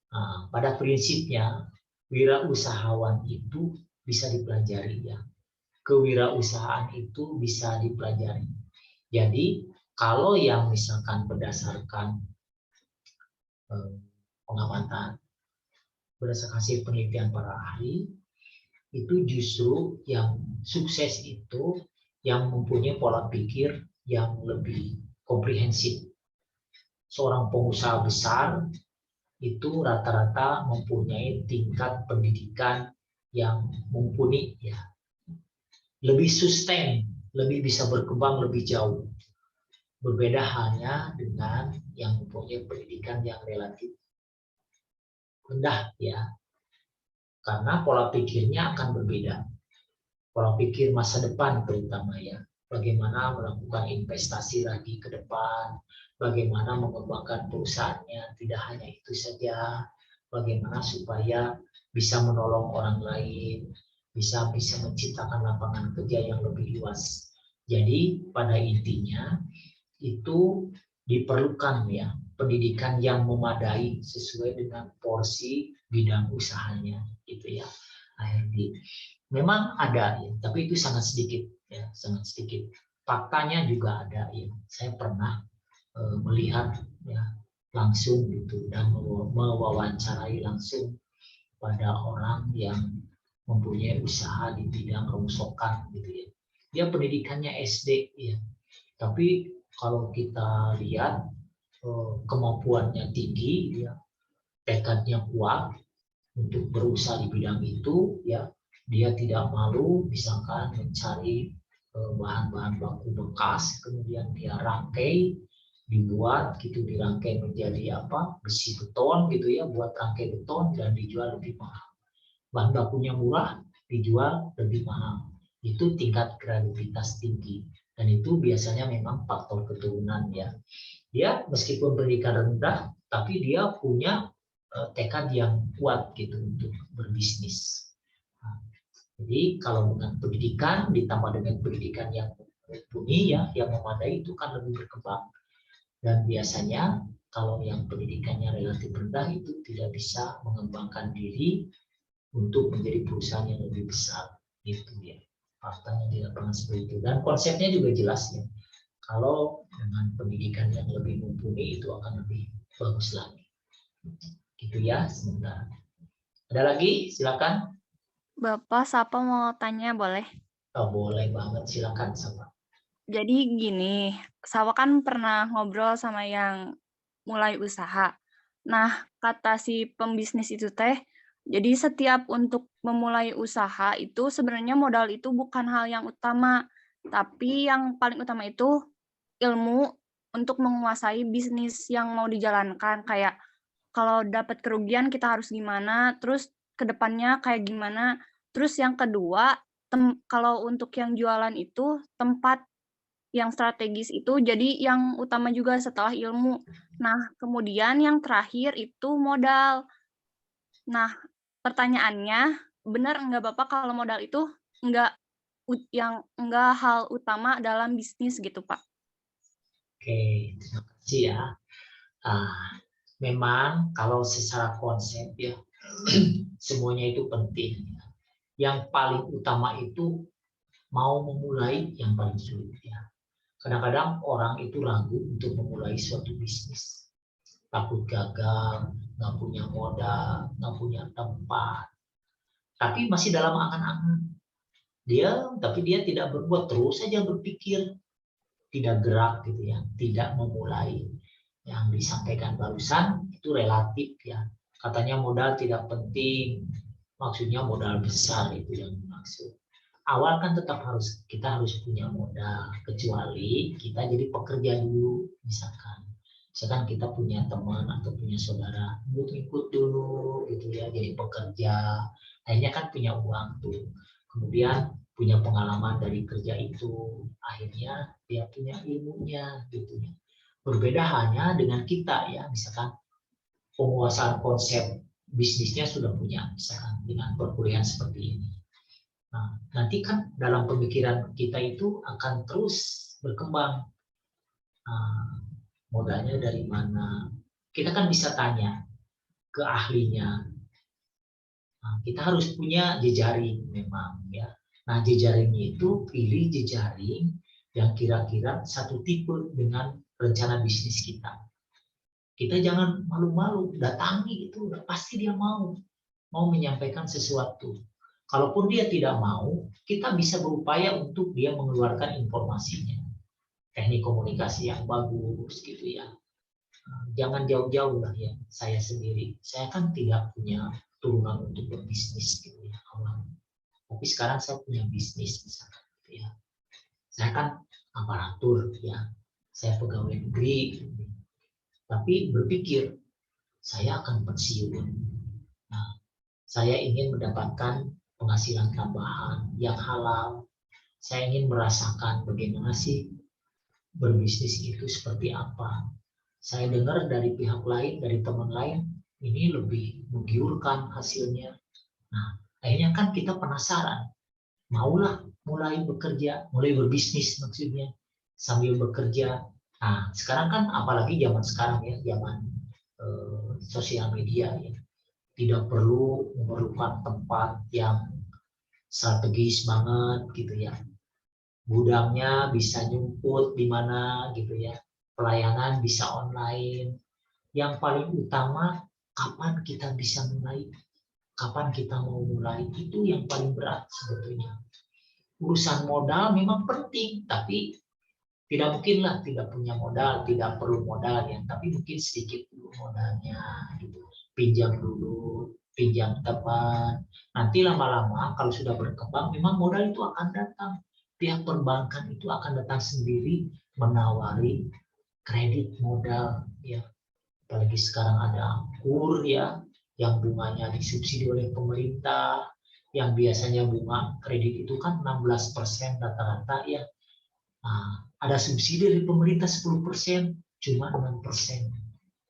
Nah, pada prinsipnya, wirausahawan itu bisa dipelajari ya. Kewirausahaan itu bisa dipelajari. Jadi, kalau yang misalkan berdasarkan pengamatan, berdasarkan hasil penelitian para ahli, itu justru yang sukses itu yang mempunyai pola pikir yang lebih komprehensif. Seorang pengusaha besar itu rata-rata mempunyai tingkat pendidikan yang mumpuni ya, lebih sustain, lebih bisa berkembang lebih jauh. Berbeda halnya dengan yang mempunyai pendidikan yang relatif rendah ya, karena pola pikirnya akan berbeda. Pola pikir masa depan terutama ya, bagaimana melakukan investasi lagi ke depan, bagaimana mengembangkan perusahaannya, tidak hanya itu saja, bagaimana supaya bisa menolong orang lain, bisa menciptakan lapangan kerja yang lebih luas. Jadi pada intinya itu diperlukan ya pendidikan yang memadai sesuai dengan porsi bidang usahanya gitu ya. Jadi memang ada ya, tapi itu sangat sedikit ya, sangat sedikit. Faktanya juga ada ya. Saya pernah melihat ya langsung gitu dan mewawancarai langsung pada orang yang mempunyai usaha di bidang rongsokan gitu ya. Dia pendidikannya SD ya, tapi kalau kita lihat kemampuannya tinggi ya, tekadnya kuat untuk berusaha di bidang itu ya, dia tidak malu misalkan mencari bahan-bahan baku bekas, kemudian dia rangkai, dibuat gitu, dirangkai menjadi apa, besi beton gitu ya, buat rangkai beton dan dijual lebih mahal. Bahan bakunya murah, dijual lebih mahal. Itu tingkat kreativitas tinggi. Dan itu biasanya memang faktor keturunan ya. Dia meskipun pendidikan rendah, tapi dia punya tekad yang kuat gitu untuk berbisnis. Nah, jadi kalau dengan pendidikan ditambah dengan pendidikan yang mumpuni ya, yang memadai, itu kan lebih berkembang. Dan biasanya kalau yang pendidikannya relatif rendah itu tidak bisa mengembangkan diri untuk menjadi perusahaan yang lebih besar. Itu ya. Faktanya di lapangan seperti itu. Dan konsepnya juga jelas ya. Kalau dengan pendidikan yang lebih mumpuni itu akan lebih bagus lagi. Gitu ya, sebentar. Ada lagi? Silakan. Bapak, Sapa mau tanya boleh? Oh, boleh banget, silakan sama. Jadi gini, Sapa kan pernah ngobrol sama yang mulai usaha. Nah, kata si pembisnis itu teh, jadi setiap untuk memulai usaha itu sebenarnya modal itu bukan hal yang utama, tapi yang paling utama itu ilmu untuk menguasai bisnis yang mau dijalankan. Kayak kalau dapat kerugian kita harus gimana, terus ke depannya kayak gimana. Terus yang kedua, kalau untuk yang jualan itu tempat yang strategis itu jadi yang utama juga setelah ilmu. Nah, kemudian yang terakhir itu modal. Nah, pertanyaannya, benar nggak Bapak kalau modal itu nggak nggak hal utama dalam bisnis gitu, Pak? Oke, terima kasih ya. Memang kalau secara konsep ya semuanya itu penting. Yang paling utama itu mau memulai yang paling sulit ya. Kadang-kadang orang itu ragu untuk memulai suatu bisnis. Takut gagal, nggak punya modal, nggak punya tempat. Tapi masih dalam angan-angan. Tapi dia tidak berbuat, terus saja berpikir, tidak gerak gitu ya, tidak memulai. Yang disampaikan barusan itu relatif ya. Katanya modal tidak penting, maksudnya modal besar itu yang dimaksud. Awal kan tetap kita harus punya modal, kecuali kita jadi pekerja dulu, misalkan kita punya teman atau punya saudara, ikut dulu gitu ya, jadi pekerja, akhirnya kan punya uang tuh, kemudian punya pengalaman dari kerja itu, akhirnya dia punya ilmunya gitu ya. Berbeda hanya dengan kita ya, misalkan penguasaan konsep bisnisnya sudah punya, misalkan dengan perkuliahan seperti ini. Nah, nanti kan dalam pemikiran kita itu akan terus berkembang. Modalnya dari mana? Kita kan bisa tanya ke ahlinya. Nah, kita harus punya jejaring memang ya. Nah, jejaringnya itu pilih jejaring yang kira-kira satu tipe dengan rencana bisnis kita. Kita jangan malu-malu, datangi itu, pasti dia mau menyampaikan sesuatu. Kalaupun dia tidak mau, kita bisa berupaya untuk dia mengeluarkan informasinya. Teknik komunikasi yang bagus gitu ya. Jangan jauh-jauh lah ya, saya sendiri. Saya kan tidak punya turunan untuk berbisnis gitu ya awalnya. Tapi sekarang saya punya bisnis misalkan gitu ya. Saya kan aparatur ya, saya pegawai negeri. Tapi berpikir, saya akan pensiun. Nah, saya ingin mendapatkan penghasilan tambahan yang halal. Saya ingin merasakan bagaimana sih berbisnis itu seperti apa. Saya dengar dari pihak lain, dari teman lain, ini lebih menggiurkan hasilnya. Nah, akhirnya kan kita penasaran. Maulah mulai bekerja, mulai berbisnis maksudnya, sambil bekerja. Nah, sekarang kan apalagi zaman sekarang ya, zaman sosial media ya. Tidak perlu memerlukan tempat yang strategis banget gitu ya. Gudangnya bisa nyumput di mana gitu ya. Pelayanan bisa online. Yang paling utama kapan kita bisa mulai, kapan kita mau mulai, itu yang paling berat sebetulnya. Urusan modal memang penting, tapi tidak mungkinlah tidak punya modal, tidak perlu modal ya, tapi mungkin sedikit dulu modalnya gitu. Pinjam dulu, pinjam teman. Nanti lama-lama kalau sudah berkembang memang modal itu akan datang. Pihak perbankan itu akan datang sendiri menawari kredit modal ya. Apalagi sekarang ada KUR ya, yang bunganya disubsidi oleh pemerintah, yang biasanya bunga kredit itu kan 16% rata-rata ya. Nah, ada subsidi dari pemerintah 10%, cuma 6%.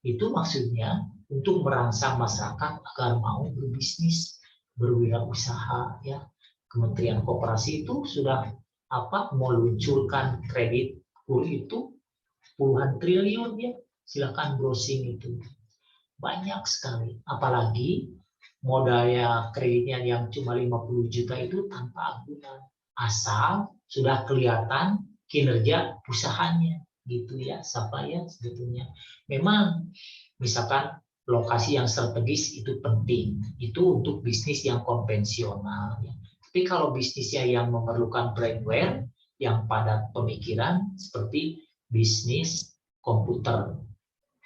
Itu maksudnya untuk merangsang masyarakat agar mau berbisnis, berwirausaha ya. Kementerian Koperasi itu sudah meluncurkan kredit KUR itu puluhan triliun ya. Silakan browsing itu. Banyak sekali. Apalagi modalnya kreditnya yang cuma 50 juta itu tanpa agunan. Asal sudah kelihatan kinerja usahanya gitu ya, siapa ya sebetulnya. Memang misalkan lokasi yang strategis itu penting, itu untuk bisnis yang konvensional ya. Tapi kalau bisnisnya yang memerlukan brainware, yang padat pemikiran seperti bisnis komputer,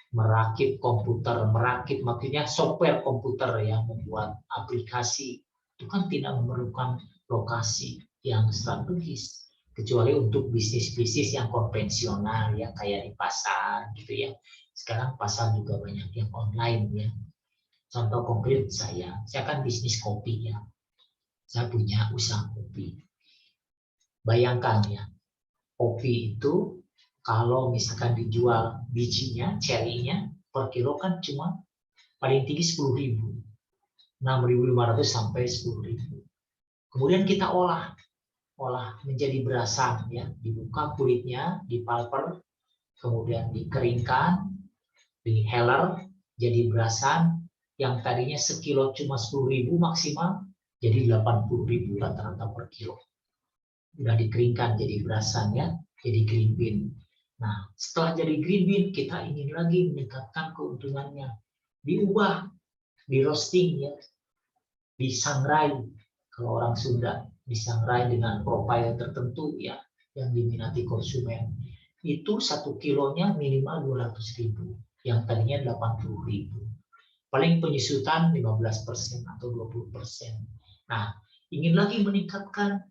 merakit komputer, merakit maksudnya software komputer yang membuat aplikasi, itu kan tidak memerlukan lokasi yang strategis. kecuali untuk bisnis-bisnis yang konvensional ya, kayak di pasar gitu ya. Sekarang pasar juga banyak yang online ya. Contoh konkret saya kan bisnis kopi ya. Saya punya usaha kopi. Bayangkan ya, kopi itu kalau misalkan dijual bijinya, cherry-nya per kilo kan cuma paling tinggi 10.000, 6.500 sampai 10.000. Kemudian kita olah menjadi berasan ya, dibuka kulitnya, dipalper, kemudian dikeringkan, diheler jadi berasan yang tadinya sekilo cuma 10.000 maksimal jadi 80.000 rata-rata per kilo. Udah dikeringkan jadi berasan ya, jadi green bean. Nah, setelah jadi green bean, kita ingin lagi meningkatkan keuntungannya. Diubah, di roasting ya, disangrai, kalau orang Sunda, disangrai dengan profil tertentu ya, yang diminati konsumen. Itu 1 kilonya minimal 200.000, yang tadinya 80.000. Paling penyusutan 15% atau 20%. Nah, ingin lagi meningkatkan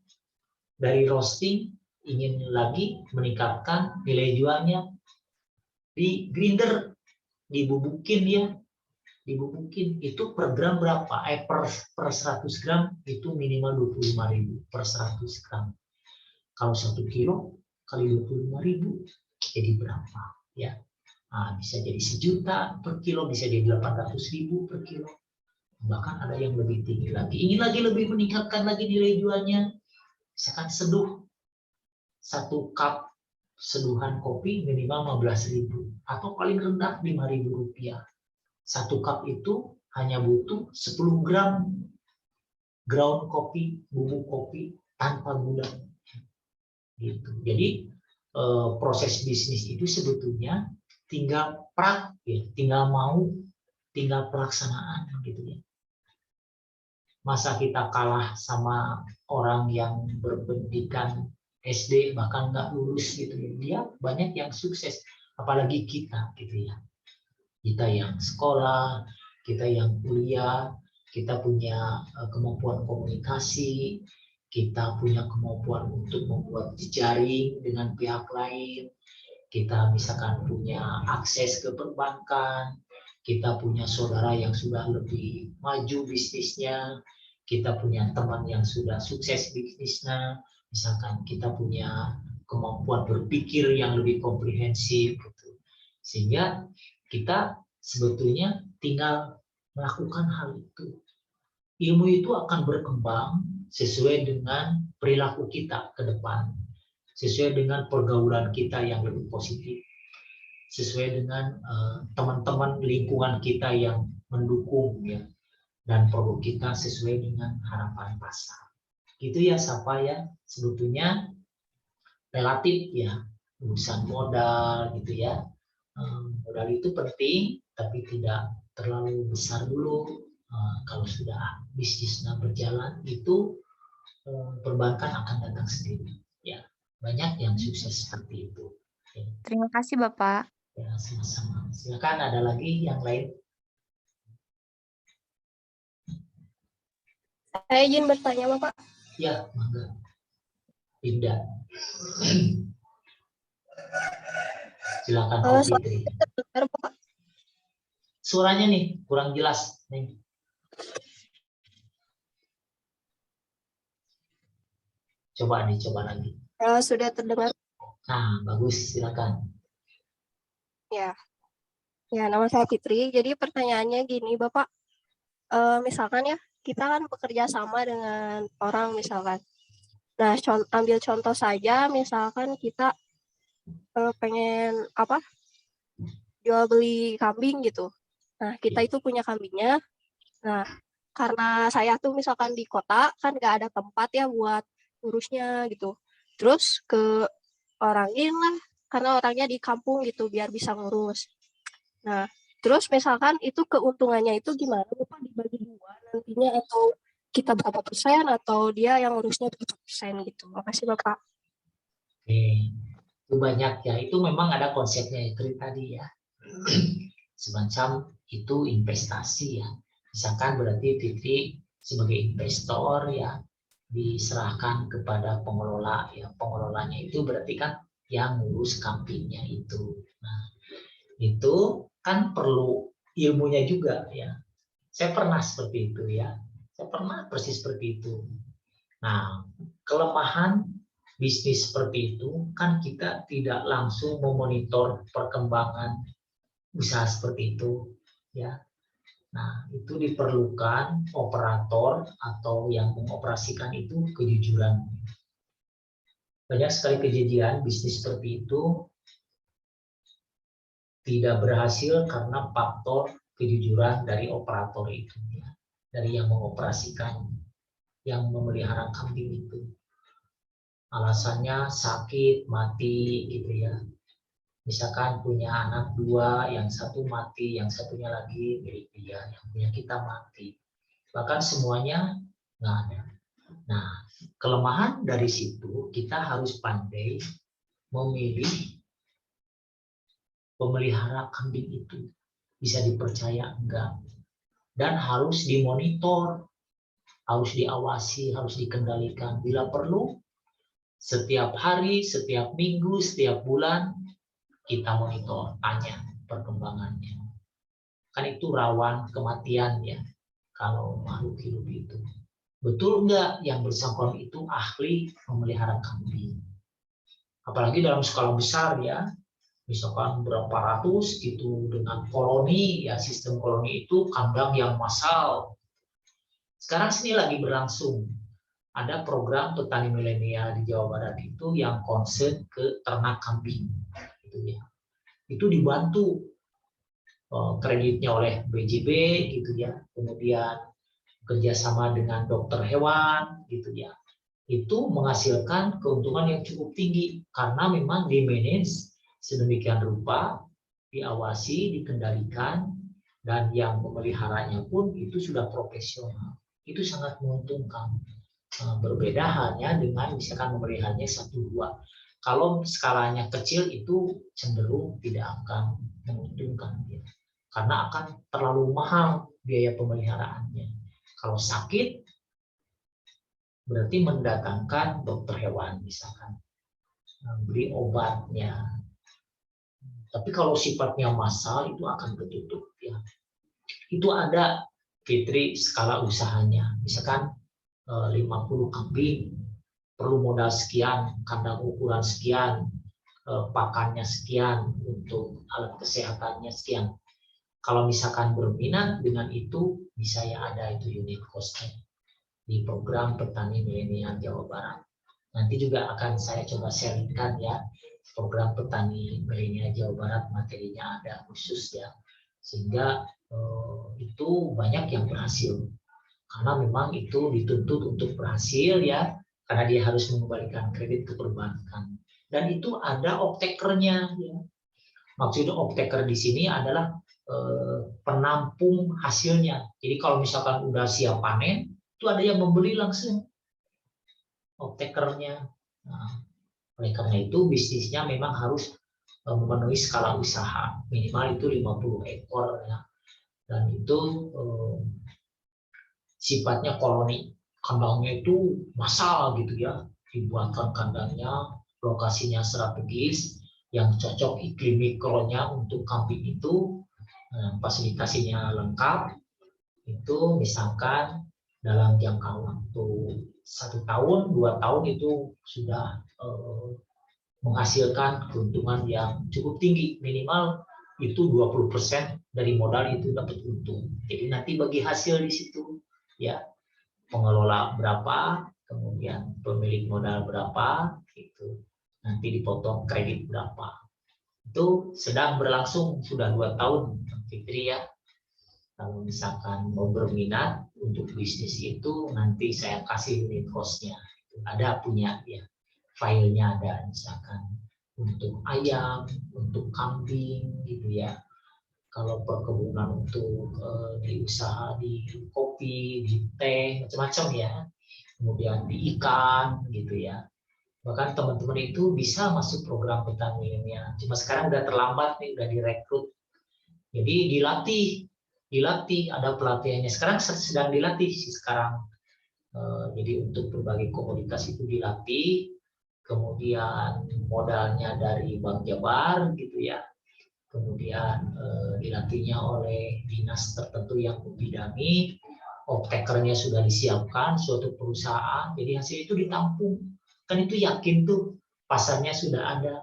dari roasting, ingin lagi meningkatkan nilai jualnya, di grinder, dibubukin ya, dibubukin itu per gram berapa? Per 100 gram itu minimal 25.000 per 100 gram. Kalau 1 kilo kali 25.000 jadi berapa ya? Nah, bisa jadi 1 juta per kilo, bisa jadi 800.000 per kilo. Bahkan ada yang lebih tinggi lagi. Ingin lagi lebih meningkatkan lagi nilai jualnya. Misalkan seduh, 1 cup seduhan kopi minimal 15.000 atau paling rendah 5.000 rupiah. 1 cup itu hanya butuh 10 gram ground kopi, bubuk kopi tanpa gula. Gitu. Jadi proses bisnis itu sebetulnya tinggal tinggal mau, tinggal pelaksanaan gitu ya. Masa kita kalah sama orang yang berpendidikan SD bahkan nggak lulus gitu ya. Dia banyak yang sukses, apalagi kita gitu ya. Kita yang sekolah, kita yang kuliah, kita punya kemampuan komunikasi, kita punya kemampuan untuk membuat jejaring dengan pihak lain, kita misalkan punya akses ke perbankan, kita punya saudara yang sudah lebih maju bisnisnya, kita punya teman yang sudah sukses bisnisnya, misalkan kita punya kemampuan berpikir yang lebih komprehensif, gitu. Sehingga kita sebetulnya tinggal melakukan hal itu. Ilmu itu akan berkembang sesuai dengan perilaku kita ke depan, sesuai dengan pergaulan kita yang lebih positif, sesuai dengan teman-teman lingkungan kita yang mendukung ya, dan produk kita sesuai dengan harapan pasar. Gitu ya, Sapa ya, sebetulnya relatif ya, urusan modal gitu ya. Modal itu penting, tapi tidak terlalu besar dulu. Kalau sudah bisnisnya berjalan, itu perbankan akan datang sendiri. Ya, banyak yang sukses seperti itu. Terima kasih Bapak. Ya, sama-sama. Silakan ada lagi yang lain. Saya izin bertanya Bapak. Ya, mangga. Pindah. Silakan Pak Fitri. Bapak. Suaranya nih kurang jelas nih. Coba lagi. Sudah terdengar. Nah, bagus, silakan. Ya, nama saya Fitri. Jadi pertanyaannya gini, Bapak. Misalkan ya, kita kan bekerja sama dengan orang misalkan. Nah, ambil contoh saja, misalkan kita pengen jual beli kambing gitu. Nah, kita itu punya kambingnya. Nah, karena saya tuh misalkan di kota kan nggak ada tempat ya buat ngurusnya gitu. Terus ke orangin lah, karena orangnya di kampung gitu biar bisa ngurus. Nah, terus misalkan itu keuntungannya itu gimana? Bapak dibagi 2 nantinya, atau kita berapa persen, atau dia yang ngurusnya berapa persen gitu. Makasih Bapak. Oke, itu banyak ya. Itu memang ada konsepnya itu tadi ya. Semacam itu investasi ya. Misalkan berarti Fitri sebagai investor ya, diserahkan kepada pengelola ya. Pengelolanya itu berarti kan yang ngurus kambingnya itu. Nah, itu kan perlu ilmunya juga ya. Saya pernah seperti itu ya. Saya pernah persis seperti itu. Nah, kelemahan bisnis seperti itu kan kita tidak langsung memonitor perkembangan usaha seperti itu ya. Nah, itu diperlukan operator atau yang mengoperasikan itu kejujuran. Banyak sekali kejadian bisnis seperti itu tidak berhasil karena faktor kejujuran dari operator itu ya. Dari yang mengoperasikan, yang memelihara kambing itu. Alasannya sakit, mati gitu ya. Misalkan punya anak 2, yang satu mati, yang satunya lagi milik dia, yang punya kita mati. Bahkan semuanya nggak ada. Nah, kelemahan dari situ kita harus pandai memilih pemelihara kambing itu. Bisa dipercaya enggak. Dan harus dimonitor, harus diawasi, harus dikendalikan. Bila perlu, setiap hari, setiap minggu, setiap bulan, kita monitor, tanya perkembangannya. Kan itu rawan kematian ya, kalau makhluk hidup itu. Betul enggak yang bersangkutan itu ahli memelihara kambing? Apalagi dalam skala besar ya, misalkan berapa ratus gitu dengan koloni ya, sistem koloni itu kandang yang massal. Sekarang sini lagi berlangsung. Ada program petani milenial di Jawa Barat itu yang concern ke ternak kambing. Gitu ya. Itu dibantu kreditnya oleh BJB gitu ya, kemudian kerjasama dengan dokter hewan gitu ya, itu menghasilkan keuntungan yang cukup tinggi karena memang dimanage sedemikian rupa, diawasi, dikendalikan, dan yang memeliharanya pun itu sudah profesional. Itu sangat menguntungkan. Berbeda halnya dengan misalkan memeliharanya 1-2. Kalau skalanya kecil itu cenderung tidak akan menguntungkan ya. Karena akan terlalu mahal biaya pemeliharaannya. Kalau sakit berarti mendatangkan dokter hewan misalkan, beli obatnya. Tapi kalau sifatnya massal itu akan ketutup ya. Itu ada Fitri skala usahanya. Misalkan 50 kambing, perlu modal sekian, kandang ukuran sekian, pakannya sekian, untuk alat kesehatannya sekian. Kalau misalkan berminat dengan itu, bisa ya ada itu unit cost-nya di program Petani Milenial Jawa Barat. Nanti juga akan saya coba sharingkan ya, program Petani Milenial Jawa Barat materinya ada khusus ya, sehingga itu banyak yang berhasil. Karena memang itu dituntut untuk berhasil ya, karena dia harus mengembalikan kredit ke perbankan. Dan itu ada off-taker-nya. Ya. Maksudnya off-taker di sini adalah penampung hasilnya. Jadi kalau misalkan udah siap panen, itu ada yang membeli langsung off-taker-nya. Nah, oleh karena itu bisnisnya memang harus memenuhi skala usaha. Minimal itu 50 ekor ya. Dan itu sifatnya koloni, kandangnya itu massal gitu ya, dibuatkan kandangnya, lokasinya strategis, yang cocok iklim mikronya untuk kambing itu, fasilitasinya lengkap, itu misalkan dalam jangka waktu 1 tahun, 2 tahun itu sudah menghasilkan keuntungan yang cukup tinggi, minimal itu 20% dari modal itu dapat untung. Jadi nanti bagi hasil di situ ya, pengelola berapa, kemudian pemilik modal berapa, gitu. Nanti dipotong kredit berapa. Itu sedang berlangsung sudah 2 tahun, Fitri ya. Kalau misalkan mau berminat untuk bisnis itu, nanti saya kasih unit cost-nya. Ada punya ya, filenya ada misalkan untuk ayam, untuk kambing gitu ya. Kalau perkebunan untuk di usaha di kopi, di teh, macam-macam ya. Kemudian di ikan gitu ya. Bahkan teman-teman itu bisa masuk program petani milenial. Cuma sekarang udah terlambat nih, udah direkrut. Jadi dilatih ada pelatihannya. Sekarang sedang dilatih sih sekarang Jadi untuk berbagai komoditas itu dilatih, kemudian modalnya dari Bank Jabar gitu ya, kemudian dilatihnya oleh dinas tertentu yang membidangi, off-takernya sudah disiapkan suatu perusahaan, jadi hasil itu ditampung, kan itu yakin tuh pasarnya sudah ada.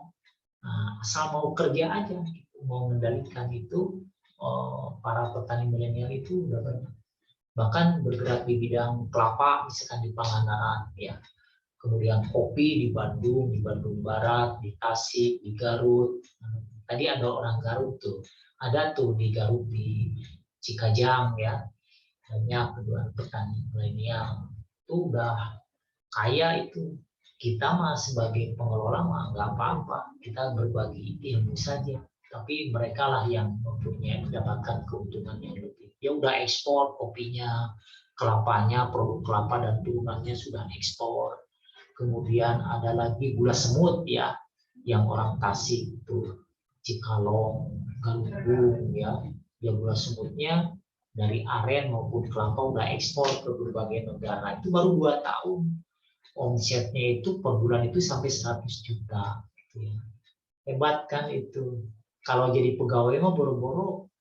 Nah, asal mau kerja aja, mau mengendalikan itu, para petani milenial itu udah banyak. Bahkan bergerak di bidang kelapa, misalkan di Pangandaran, ya. Kemudian kopi di Bandung Barat, di Tasik, di Garut. Tadi ada orang Garut tuh, ada tuh di Garut di Cikajang ya, banyak kedua petani milenial itu udah kaya itu. Kita mah sebagai pengelola mah nggak apa-apa, kita berbagi ilmu saja. Tapi mereka lah yang mempunyai mendapatkan keuntungan yang lebih. Ya udah ekspor kopinya, kelapanya, produk kelapa dan turunannya sudah ekspor. Kemudian ada lagi gula semut ya, yang orang Tasik itu, Cikalong, Galunggung ya, ya gula semutnya dari aren maupun kelapa udah ekspor ke berbagai negara. Itu baru 2 tahun. Omsetnya itu per bulan itu sampai 100 juta. Gitu ya. Hebat kan itu. Kalau jadi pegawai mah boro-boro,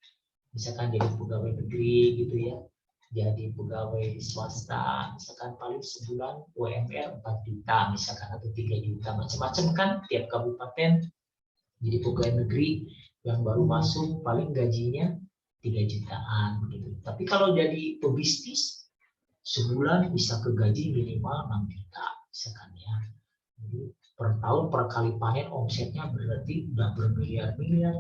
misalkan jadi pegawai negeri gitu ya, jadi pegawai swasta, misalkan paling sebulan UMR 4 juta misalkan, atau 3 juta, macam-macam kan tiap kabupaten. Jadi pegawai negeri yang baru masuk paling gajinya 3 jutaan gitu. Tapi kalau jadi pebisnis sebulan bisa ke gaji minimal 6 juta misalkan ya. Jadi per tahun per kali panen omsetnya berarti udah bermiliar-miliar.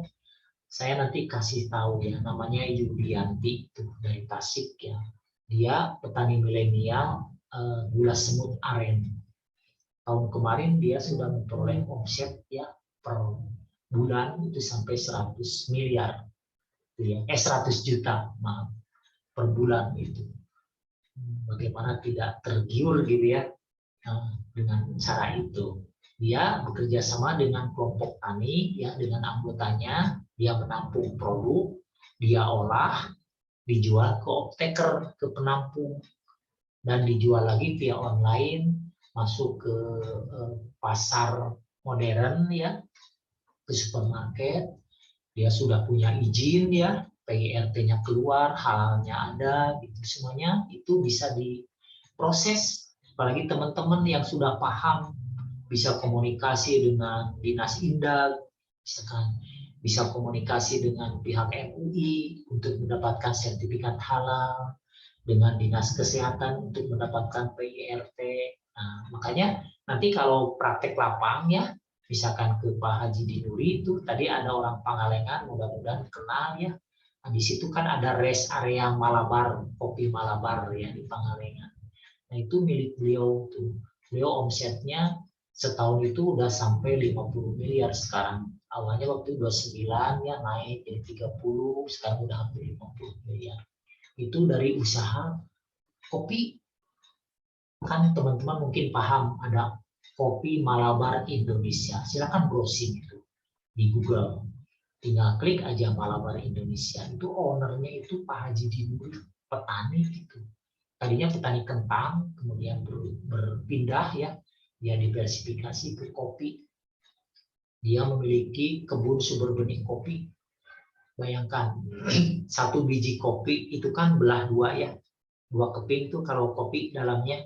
Saya nanti kasih tahu ya, namanya Yudianti itu dari Tasik ya. Dia petani milenial gula semut aren. Tahun kemarin dia sudah memperoleh omset ya per bulan itu sampai 100 miliar. Itu ya. 100 juta maaf per bulan itu. Bagaimana tidak tergiur gitu ya dengan cara itu. Dia bekerja sama dengan kelompok tani ya, dengan anggotanya, dia menampung produk, dia olah, dijual ke off-taker, ke penampung, dan dijual lagi via online, masuk ke pasar modern ya, ke supermarket. Dia sudah punya izin ya, PIRT-nya keluar, halalnya ada, gitu semuanya itu bisa diproses. Apalagi teman-teman yang sudah paham, bisa komunikasi dengan dinas Indag, misalkan bisa komunikasi dengan pihak MUI untuk mendapatkan sertifikat halal, dengan dinas kesehatan untuk mendapatkan PIRT. Nah, makanya nanti kalau praktek lapang ya, misalkan ke Pak Haji Dinuri itu, tadi ada orang Pangalengan, mudah-mudahan kenal ya. Nah, di situ kan ada rest area Malabar, kopi Malabar ya di Pangalengan. Nah, itu milik beliau tuh. Beliau omsetnya setahun itu udah sampai 50 miliar sekarang. Awalnya waktu 29 ya naik jadi 30, sekarang udah hampir 50 miliar. Itu dari usaha kopi. Kan teman-teman mungkin paham ada Kopi Malabar Indonesia. Silakan browsing itu di Google. Tinggal klik aja Malabar Indonesia. Itu ownernya itu Pak Haji Dinuri, petani gitu. Tadinya petani kentang, kemudian berpindah ya, dia diversifikasi ke kopi. Dia memiliki kebun sumber benih kopi. Bayangkan, satu biji kopi itu kan belah 2 ya. 2 keping tuh kalau kopi dalamnya.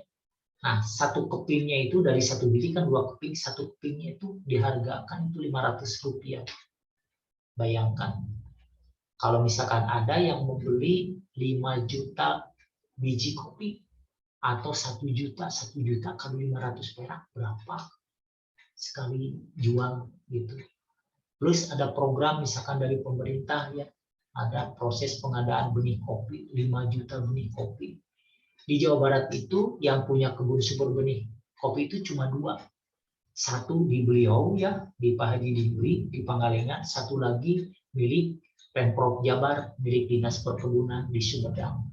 Nah, satu kepingnya itu dari satu biji kan 2 keping, satu kepingnya itu dihargakan itu 500 rupiah. Bayangkan, kalau misalkan ada yang membeli 5 juta biji kopi atau 1 juta kali 500 perak berapa sekali jual gitu. Plus ada program misalkan dari pemerintah ya, ada proses pengadaan benih kopi, 5 juta benih kopi. Di Jawa Barat itu yang punya kebun sumber benih kopi itu cuma 2. Satu di beliau ya, di Pak Haji Dinuri, di Pangalengan. Satu lagi milik Pemprov Jabar, milik Dinas Perkebunan di Sumedang.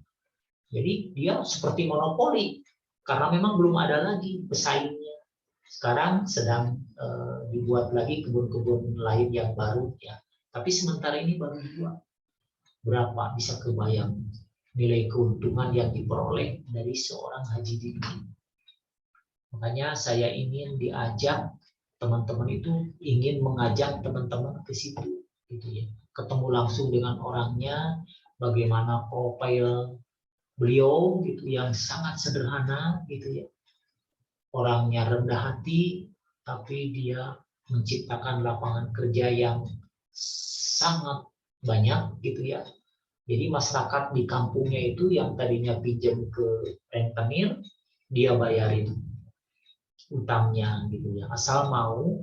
Jadi dia seperti monopoli, karena memang belum ada lagi pesaingnya. Sekarang sedang dibuat lagi kebun-kebun lain yang baru ya. Tapi sementara ini baru 2. Berapa bisa kebayang? nilai keuntungan yang diperoleh dari seorang haji dini. Makanya saya ingin diajak teman-teman itu, ingin mengajak teman-teman ke situ, gitu ya. Ketemu langsung dengan orangnya, bagaimana profil beliau gitu yang sangat sederhana gitu ya. Orangnya rendah hati, tapi dia menciptakan lapangan kerja yang sangat banyak gitu ya. Jadi masyarakat di kampungnya itu yang tadinya pinjam ke rentenir, dia bayarin utangnya gitu ya. Asal mau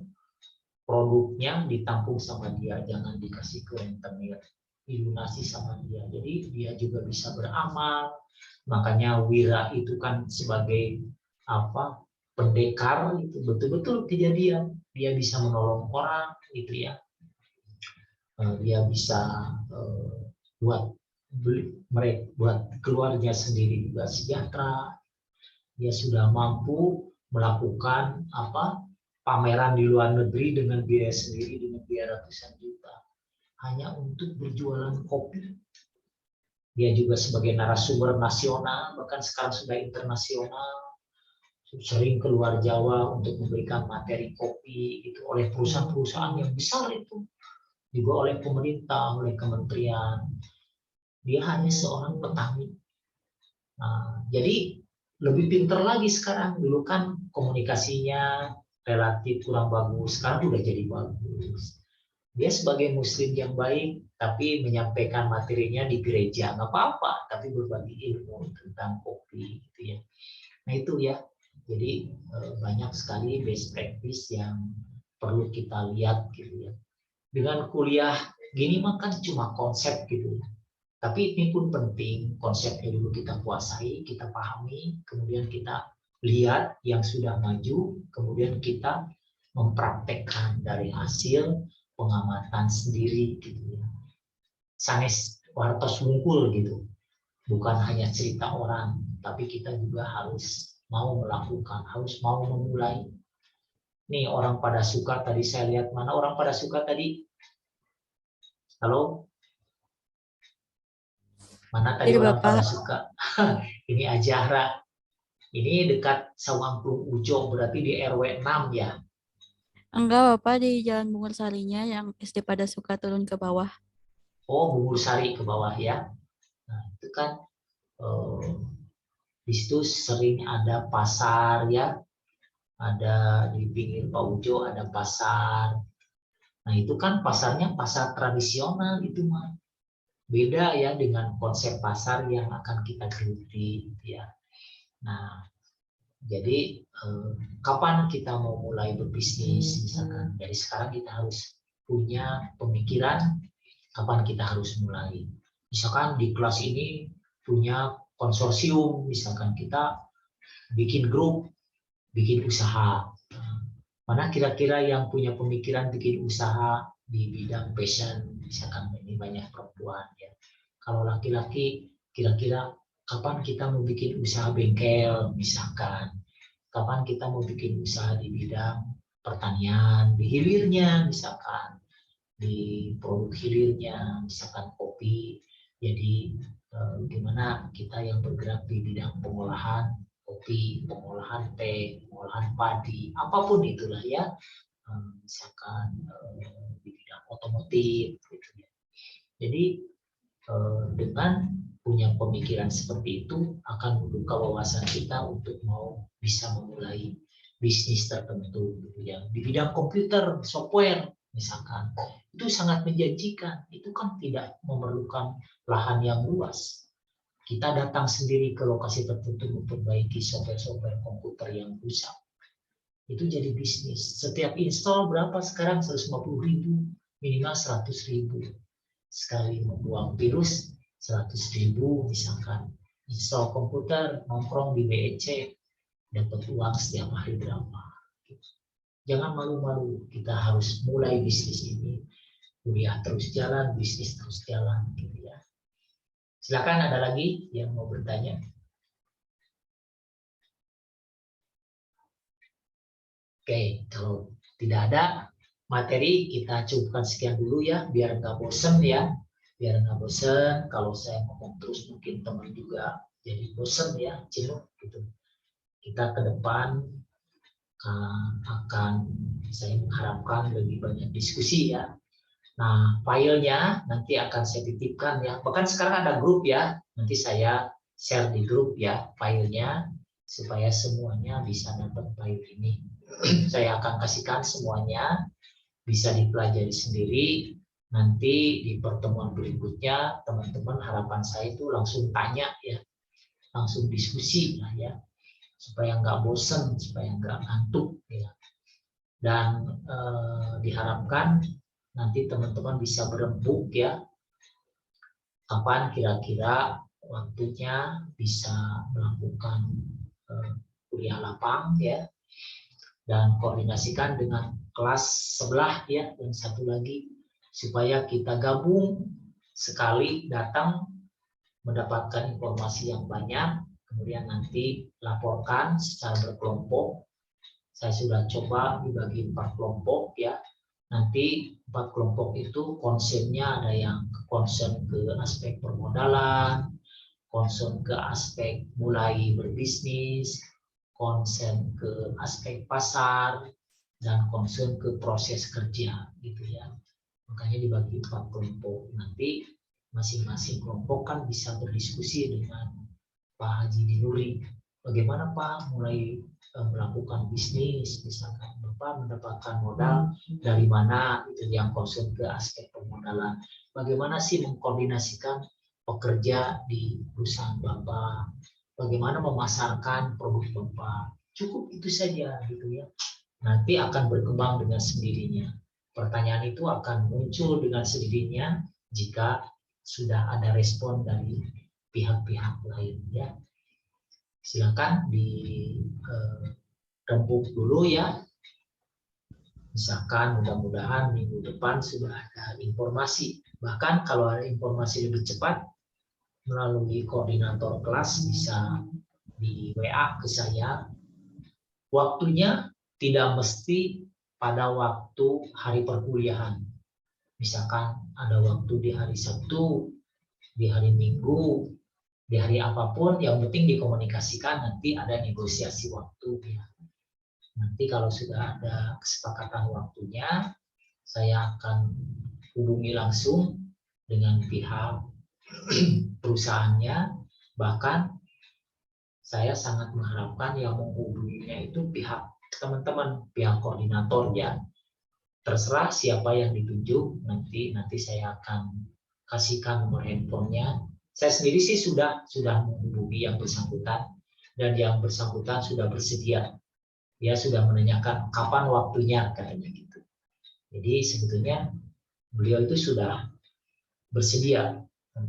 produknya ditampung sama dia, jangan dikasih ke rentenir, dilunasi sama dia. Jadi dia juga bisa beramal. Makanya Wira itu kan sebagai apa? Pendekar itu betul-betul kejadian. Dia bisa menolong orang gitu ya. Dia bisa buat keluarga sendiri juga sejahtera. Dia sudah mampu melakukan pameran di luar negeri dengan biaya sendiri, dengan biaya ratusan juta, hanya untuk berjualan kopi. Dia juga sebagai narasumber nasional, bahkan sekarang sudah internasional, sering keluar Jawa untuk memberikan materi kopi itu oleh perusahaan-perusahaan yang besar itu, juga oleh pemerintah, oleh kementerian. Dia hanya seorang petani. Nah, jadi lebih pintar lagi sekarang. Dulu kan komunikasinya relatif kurang bagus, sekarang udah jadi bagus. Dia sebagai muslim yang baik, tapi menyampaikan materinya di gereja, nggak apa-apa, tapi berbagi ilmu tentang kopi gitu ya. Nah itu ya, jadi banyak sekali best practice yang perlu kita lihat gitu ya. Dengan kuliah gini mah kan cuma konsep gitu ya. Tapi ini pun penting, konsepnya dulu kita kuasai, kita pahami, kemudian kita lihat yang sudah maju, kemudian kita mempraktekkan dari hasil pengamatan sendiri gitu ya. Sanes wartos wungkul gitu. Bukan hanya cerita orang, tapi kita juga harus mau melakukan, harus mau memulai. Nih orang pada suka tadi, saya lihat mana orang pada suka tadi? Halo? Mana tadi orang pada suka? Ini Ajahra. Ini dekat Sawangklung Ujo, berarti di RW 6 ya? Enggak, Bapak, di Jalan Bungur Sarinya yang SD pada suka turun ke bawah. Oh, Bungur Sari ke bawah ya. Nah, itu kan di situ sering ada pasar ya. Ada di pinggir Pak Ujo ada pasar. Nah, itu kan pasarnya pasar tradisional itu mah. Beda ya dengan konsep pasar yang akan kita geluti ya. Nah, jadi kapan kita mau mulai berbisnis misalkan? Dari sekarang kita harus punya pemikiran kapan kita harus mulai. Misalkan di kelas ini punya konsorsium, misalkan kita bikin grup, bikin usaha. Mana kira-kira yang punya pemikiran bikin usaha di bidang fashion, misalkan ini banyak perempuan ya. Kalau laki-laki kira-kira kapan kita mau bikin usaha bengkel misalkan, kapan kita mau bikin usaha di bidang pertanian, di hilirnya misalkan, di produk hilirnya misalkan kopi. Jadi gimana kita yang bergerak di bidang pengolahan kopi, pengolahan teh, pengolahan padi, apapun itulah ya, misalkan di bidang otomotif gitu ya. Jadi dengan punya pemikiran seperti itu akan membuka wawasan kita untuk mau bisa memulai bisnis tertentu gitu ya. Di bidang komputer, software misalkan, itu sangat menjanjikan. Itu kan tidak memerlukan lahan yang luas. Kita datang sendiri ke lokasi tertentu memperbaiki software-software komputer yang rusak. Itu jadi bisnis. Setiap install berapa sekarang? 150.000, minimal 100.000. Sekali membuang virus 100.000 misalkan. Install komputer, nongkrong di BEC, dapat uang setiap hari berapa. Jangan malu-malu, kita harus mulai bisnis ini. Kuliah terus jalan, bisnis terus jalan gitu ya. Silakan, ada lagi yang mau bertanya? Oke, kalau tidak ada materi kita cukupkan sekian dulu ya, biar nggak bosen ya. biar nggak bosen. Kalau saya ngomong terus mungkin teman juga jadi bosen ya, jenuh gitu. Kita ke depan akan saya mengharapkan lebih banyak diskusi ya. Nah, filenya nanti akan saya titipkan ya. Bahkan sekarang ada grup ya. Nanti saya share di grup ya filenya supaya semuanya bisa dapat file ini. Saya akan kasihkan semuanya, bisa dipelajari sendiri. Nanti di pertemuan berikutnya teman-teman harapan saya itu langsung tanya ya, langsung diskusi lah ya, supaya nggak bosen, supaya nggak ngantuk ya. Dan diharapkan nanti teman-teman bisa berembuk ya, kapan kira-kira waktunya bisa melakukan kuliah lapang ya, dan koordinasikan dengan kelas sebelah ya, dan satu lagi supaya kita gabung sekali datang mendapatkan informasi yang banyak, kemudian nanti laporkan secara berkelompok. Saya sudah coba dibagi 4 kelompok ya. Nanti 4 kelompok itu konsennya ada yang concern ke aspek permodalan, concern ke aspek mulai berbisnis, concern ke aspek pasar, dan concern ke proses kerja gitu ya. Makanya dibagi 4 kelompok. Nanti masing-masing kelompok kan bisa berdiskusi dengan Pak Haji Dinuri. Bagaimana Pak mulai melakukan bisnis, misalkan Bapak mendapatkan modal dari mana, itu yang concern ke aspek permodalan. Bagaimana sih mengkoordinasikan pekerja di perusahaan Bapak, bagaimana memasarkan produk Bapak. Cukup itu saja gitu ya. Nanti akan berkembang dengan sendirinya. Pertanyaan itu akan muncul dengan sendirinya jika sudah ada respon dari pihak-pihak lain ya. Silakan dirembuk dulu ya. Misalkan mudah-mudahan minggu depan sudah ada informasi. Bahkan kalau ada informasi lebih cepat melalui koordinator kelas bisa di WA ke saya. Waktunya tidak mesti pada waktu hari perkuliahan. Misalkan ada waktu di hari Sabtu, di hari Minggu, di hari apapun, yang penting dikomunikasikan, nanti ada negosiasi waktu ya. Nanti kalau sudah ada kesepakatan waktunya, saya akan hubungi langsung dengan pihak perusahaannya. Bahkan saya sangat mengharapkan yang menghubunginya itu pihak teman-teman, pihak koordinator ya. Terserah siapa yang ditunjuk, nanti saya akan kasihkan nomor handphonenya. Saya sendiri sih sudah menghubungi yang bersangkutan, dan yang bersangkutan sudah bersedia. Dia sudah menanyakan kapan waktunya katanya gitu. Jadi sebetulnya beliau itu sudah bersedia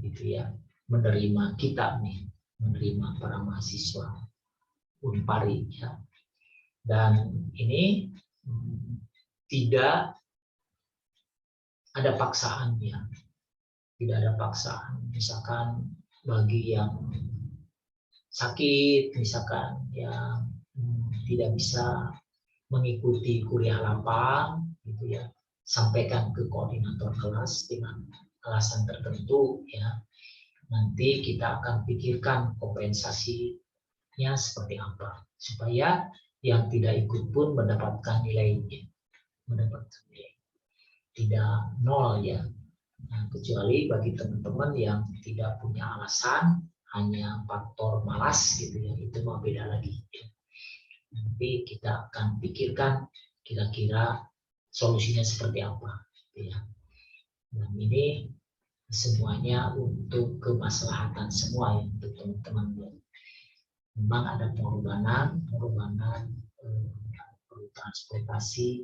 gitu ya, menerima kita nih, menerima para mahasiswa Unpari ya. Dan ini tidak ada paksaan ya. Tidak ada paksaan. Misalkan bagi yang sakit, misalkan yang tidak bisa mengikuti kuliah lapang gitu ya, sampaikan ke koordinator kelas dengan alasan tertentu ya. Nanti kita akan pikirkan kompensasinya seperti apa supaya yang tidak ikut pun mendapatkan nilainya, mendapatkan nilai tidak nol ya. Nah, kecuali bagi teman-teman yang tidak punya alasan, hanya faktor malas gitu ya, itu mah beda lagi ya. Nanti kita akan pikirkan kira-kira solusinya seperti apa ya. Dan ini semuanya untuk kemaslahatan semua ya, untuk teman-teman. Memang ada pengorbanan perlu transportasi,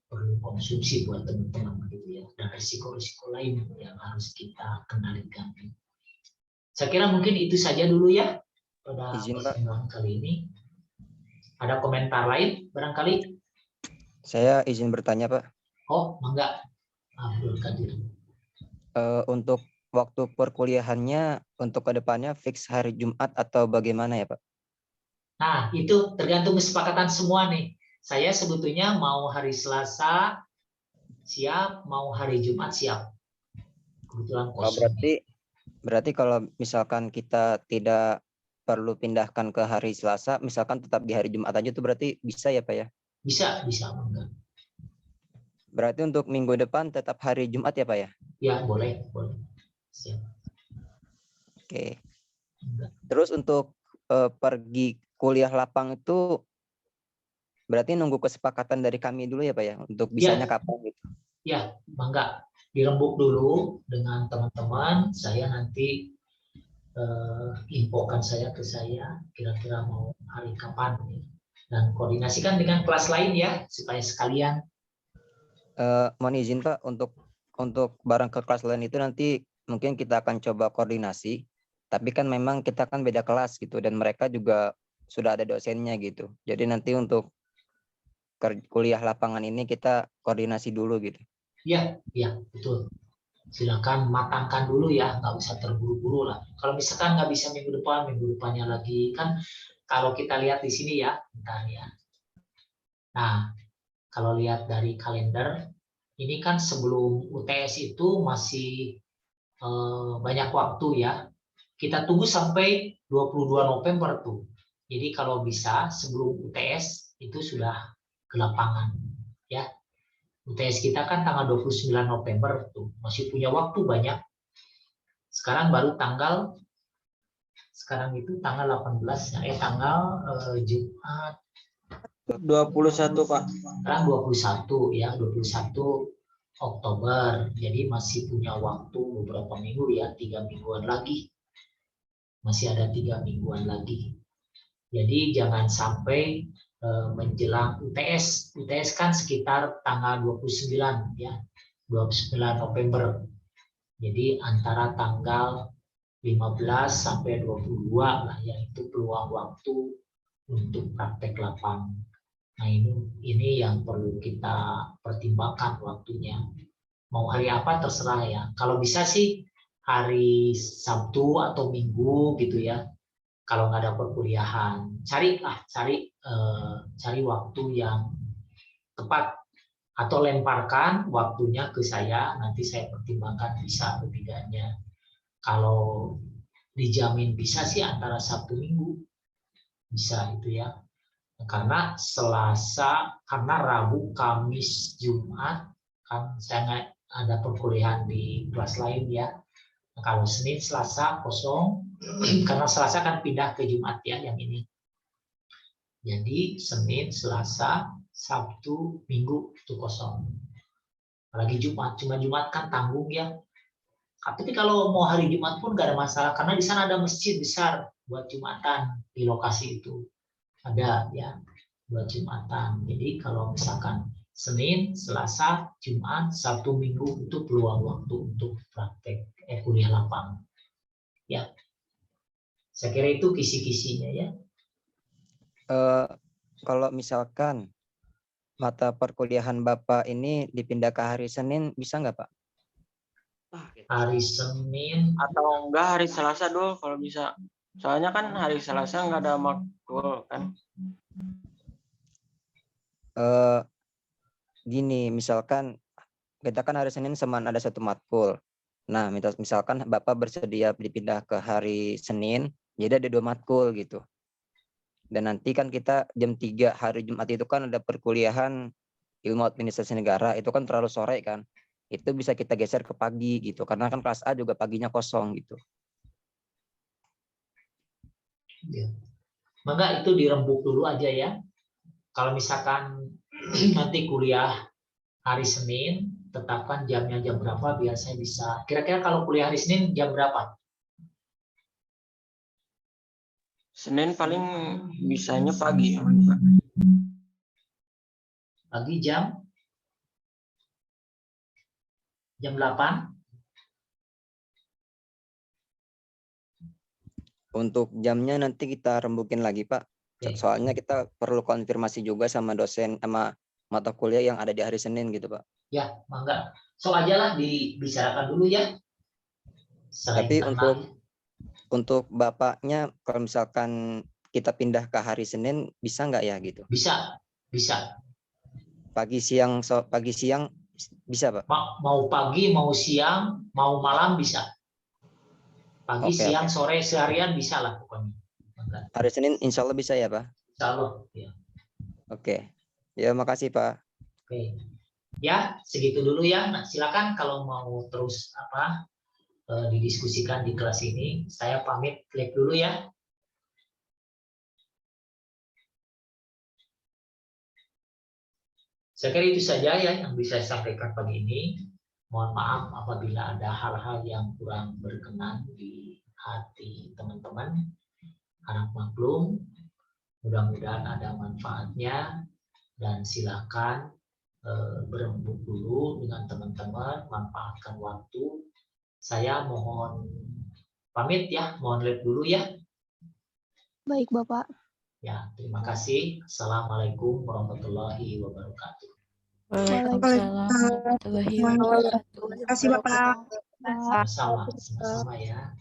perlu konsumsi buat teman-teman gitu ya, dan risiko-risiko lain yang harus kita kendalikan. Saya kira mungkin itu saja dulu ya pada pertemuan kali ini. Ada komentar lain barangkali? Saya izin bertanya, Pak. Oh, enggak. Abdul Qadir. Untuk waktu perkuliahannya untuk kedepannya fix hari Jumat atau bagaimana ya, Pak? Nah, itu tergantung kesepakatan semua nih. Saya sebetulnya mau hari Selasa siap, mau hari Jumat siap. kebetulan Oh, kosong. berarti kalau misalkan kita tidak perlu pindahkan ke hari Selasa, misalkan tetap di hari Jumat aja tuh berarti bisa ya Pak ya? Bisa enggak? Berarti untuk minggu depan tetap hari Jumat ya Pak ya? Ya, boleh. Siap. Oke. Enggak. Terus untuk pergi kuliah lapang itu berarti nunggu kesepakatan dari kami dulu ya Pak ya? Untuk bisanya kapan gitu? Ya, mangga dirembuk dulu dengan teman-teman. Saya nanti infokan ke saya kira-kira mau hari kapan ya. Dan koordinasikan dengan kelas lain ya supaya sekalian. Mohon izin Pak, untuk barang ke kelas lain itu nanti mungkin kita akan coba koordinasi. Tapi kan memang kita kan beda kelas gitu dan mereka juga sudah ada dosennya gitu. Jadi nanti untuk kuliah lapangan ini kita koordinasi dulu gitu. Ya, betul. Silakan matangkan dulu ya, nggak usah terburu-buru lah. Kalau misalkan nggak bisa minggu depannya lagi kan. Kalau kita lihat di sini ya, bentar ya. Nah, kalau lihat dari kalender, ini kan sebelum UTS itu masih banyak waktu ya. Kita tunggu sampai 22 November tuh. Jadi kalau bisa sebelum UTS itu sudah ke lapangan ya. UTS kita kan tanggal 29 November tuh. Masih punya waktu banyak. Sekarang baru sekarang itu tanggal 18 ya, tanggal Jumat 21 Pak. sekarang 21 ya, 21 Oktober. Jadi masih punya waktu beberapa minggu ya, 3 mingguan lagi. Masih ada 3 mingguan lagi. Jadi jangan sampai menjelang UTS. UTS kan sekitar tanggal 29 ya, 29 November. Jadi antara tanggal 15 sampai 22 lah ya, itu peluang waktu untuk praktek lapang. Nah ini yang perlu kita pertimbangkan waktunya. Mau hari apa terserah ya. Kalau bisa sih hari Sabtu atau Minggu gitu ya. Kalau nggak ada perkuliahan, cari waktu yang tepat atau lemparkan waktunya ke saya. Nanti saya pertimbangkan bisa atau tidaknya. Kalau dijamin bisa sih antara Sabtu Minggu bisa itu ya. Karena Rabu, Kamis, Jumat kan saya nggak ada perkuliahan di kelas lain ya. Kalau Senin, Selasa kosong, karena Selasa kan pindah ke Jumat ya yang ini. Jadi Senin, Selasa, Sabtu, Minggu itu kosong. Apalagi Jumat, cuma Jumat kan tanggung ya. Tapi kalau mau hari Jumat pun nggak ada masalah, karena di sana ada masjid besar buat Jumatan di lokasi itu. Ada ya buat Jumatan. Jadi kalau misalkan Senin, Selasa, Jumat, Sabtu, Minggu itu peluang waktu untuk praktek kuliah lapang. Ya, saya kira itu kisi-kisinya ya. Kalau misalkan mata perkuliahan Bapak ini dipindah ke hari Senin, bisa nggak Pak? Hari Senin Atau enggak hari Selasa dulu kalau bisa. Soalnya kan hari Selasa nggak ada matkul kan. Gini, misalkan kita kan hari Senin ada satu matkul. Nah, misalkan Bapak bersedia dipindah ke hari Senin, jadi ada 2 matkul gitu. Dan nanti kan kita jam 3 hari Jumat itu kan ada perkuliahan ilmu administrasi negara, itu kan terlalu sore kan. Itu bisa kita geser ke pagi gitu, karena kan kelas A juga paginya kosong gitu. ya. Maka itu dirembuk dulu aja ya. Kalau misalkan nanti kuliah hari Senin, tetapkan jamnya jam berapa biar saya bisa. Kira-kira kalau kuliah hari Senin jam berapa? Senin paling bisanya pagi. Pagi jam 8. Untuk jamnya nanti kita rembukin lagi Pak. Oke. Soalnya kita perlu konfirmasi juga sama dosen sama mata kuliah yang ada di hari Senin gitu Pak. Ya, mangga. So aja lah dibicarakan dulu ya. Tapi untuk Bapaknya kalau misalkan kita pindah ke hari Senin bisa nggak ya gitu? Bisa. Pagi siang Bisa, Pak. Mau pagi, mau siang, mau malam bisa. Pagi, Oke, siang, sore, seharian bisa lah pokoknya. Hari Senin insya Allah bisa ya, Pak? Insya Allah. Ya. Oke. Ya, makasih, Pak. Oke. Ya, segitu dulu ya. Nah, silakan kalau mau terus didiskusikan di kelas ini. Saya pamit live dulu ya. Saya kira itu saja ya yang bisa saya sampaikan pagi ini. Mohon maaf apabila ada hal-hal yang kurang berkenan di hati teman-teman. Harap maklum. Mudah-mudahan ada manfaatnya. Dan silakan berembuk dulu dengan teman-teman, manfaatkan waktu. Saya mohon pamit ya, mohon live dulu ya. Baik, Bapak. Ya, terima kasih. Assalamualaikum warahmatullahi wabarakatuh. Waalaikumsalam warahmatullahi wabarakatuh. Terima kasih Bapak. Sama-sama ya.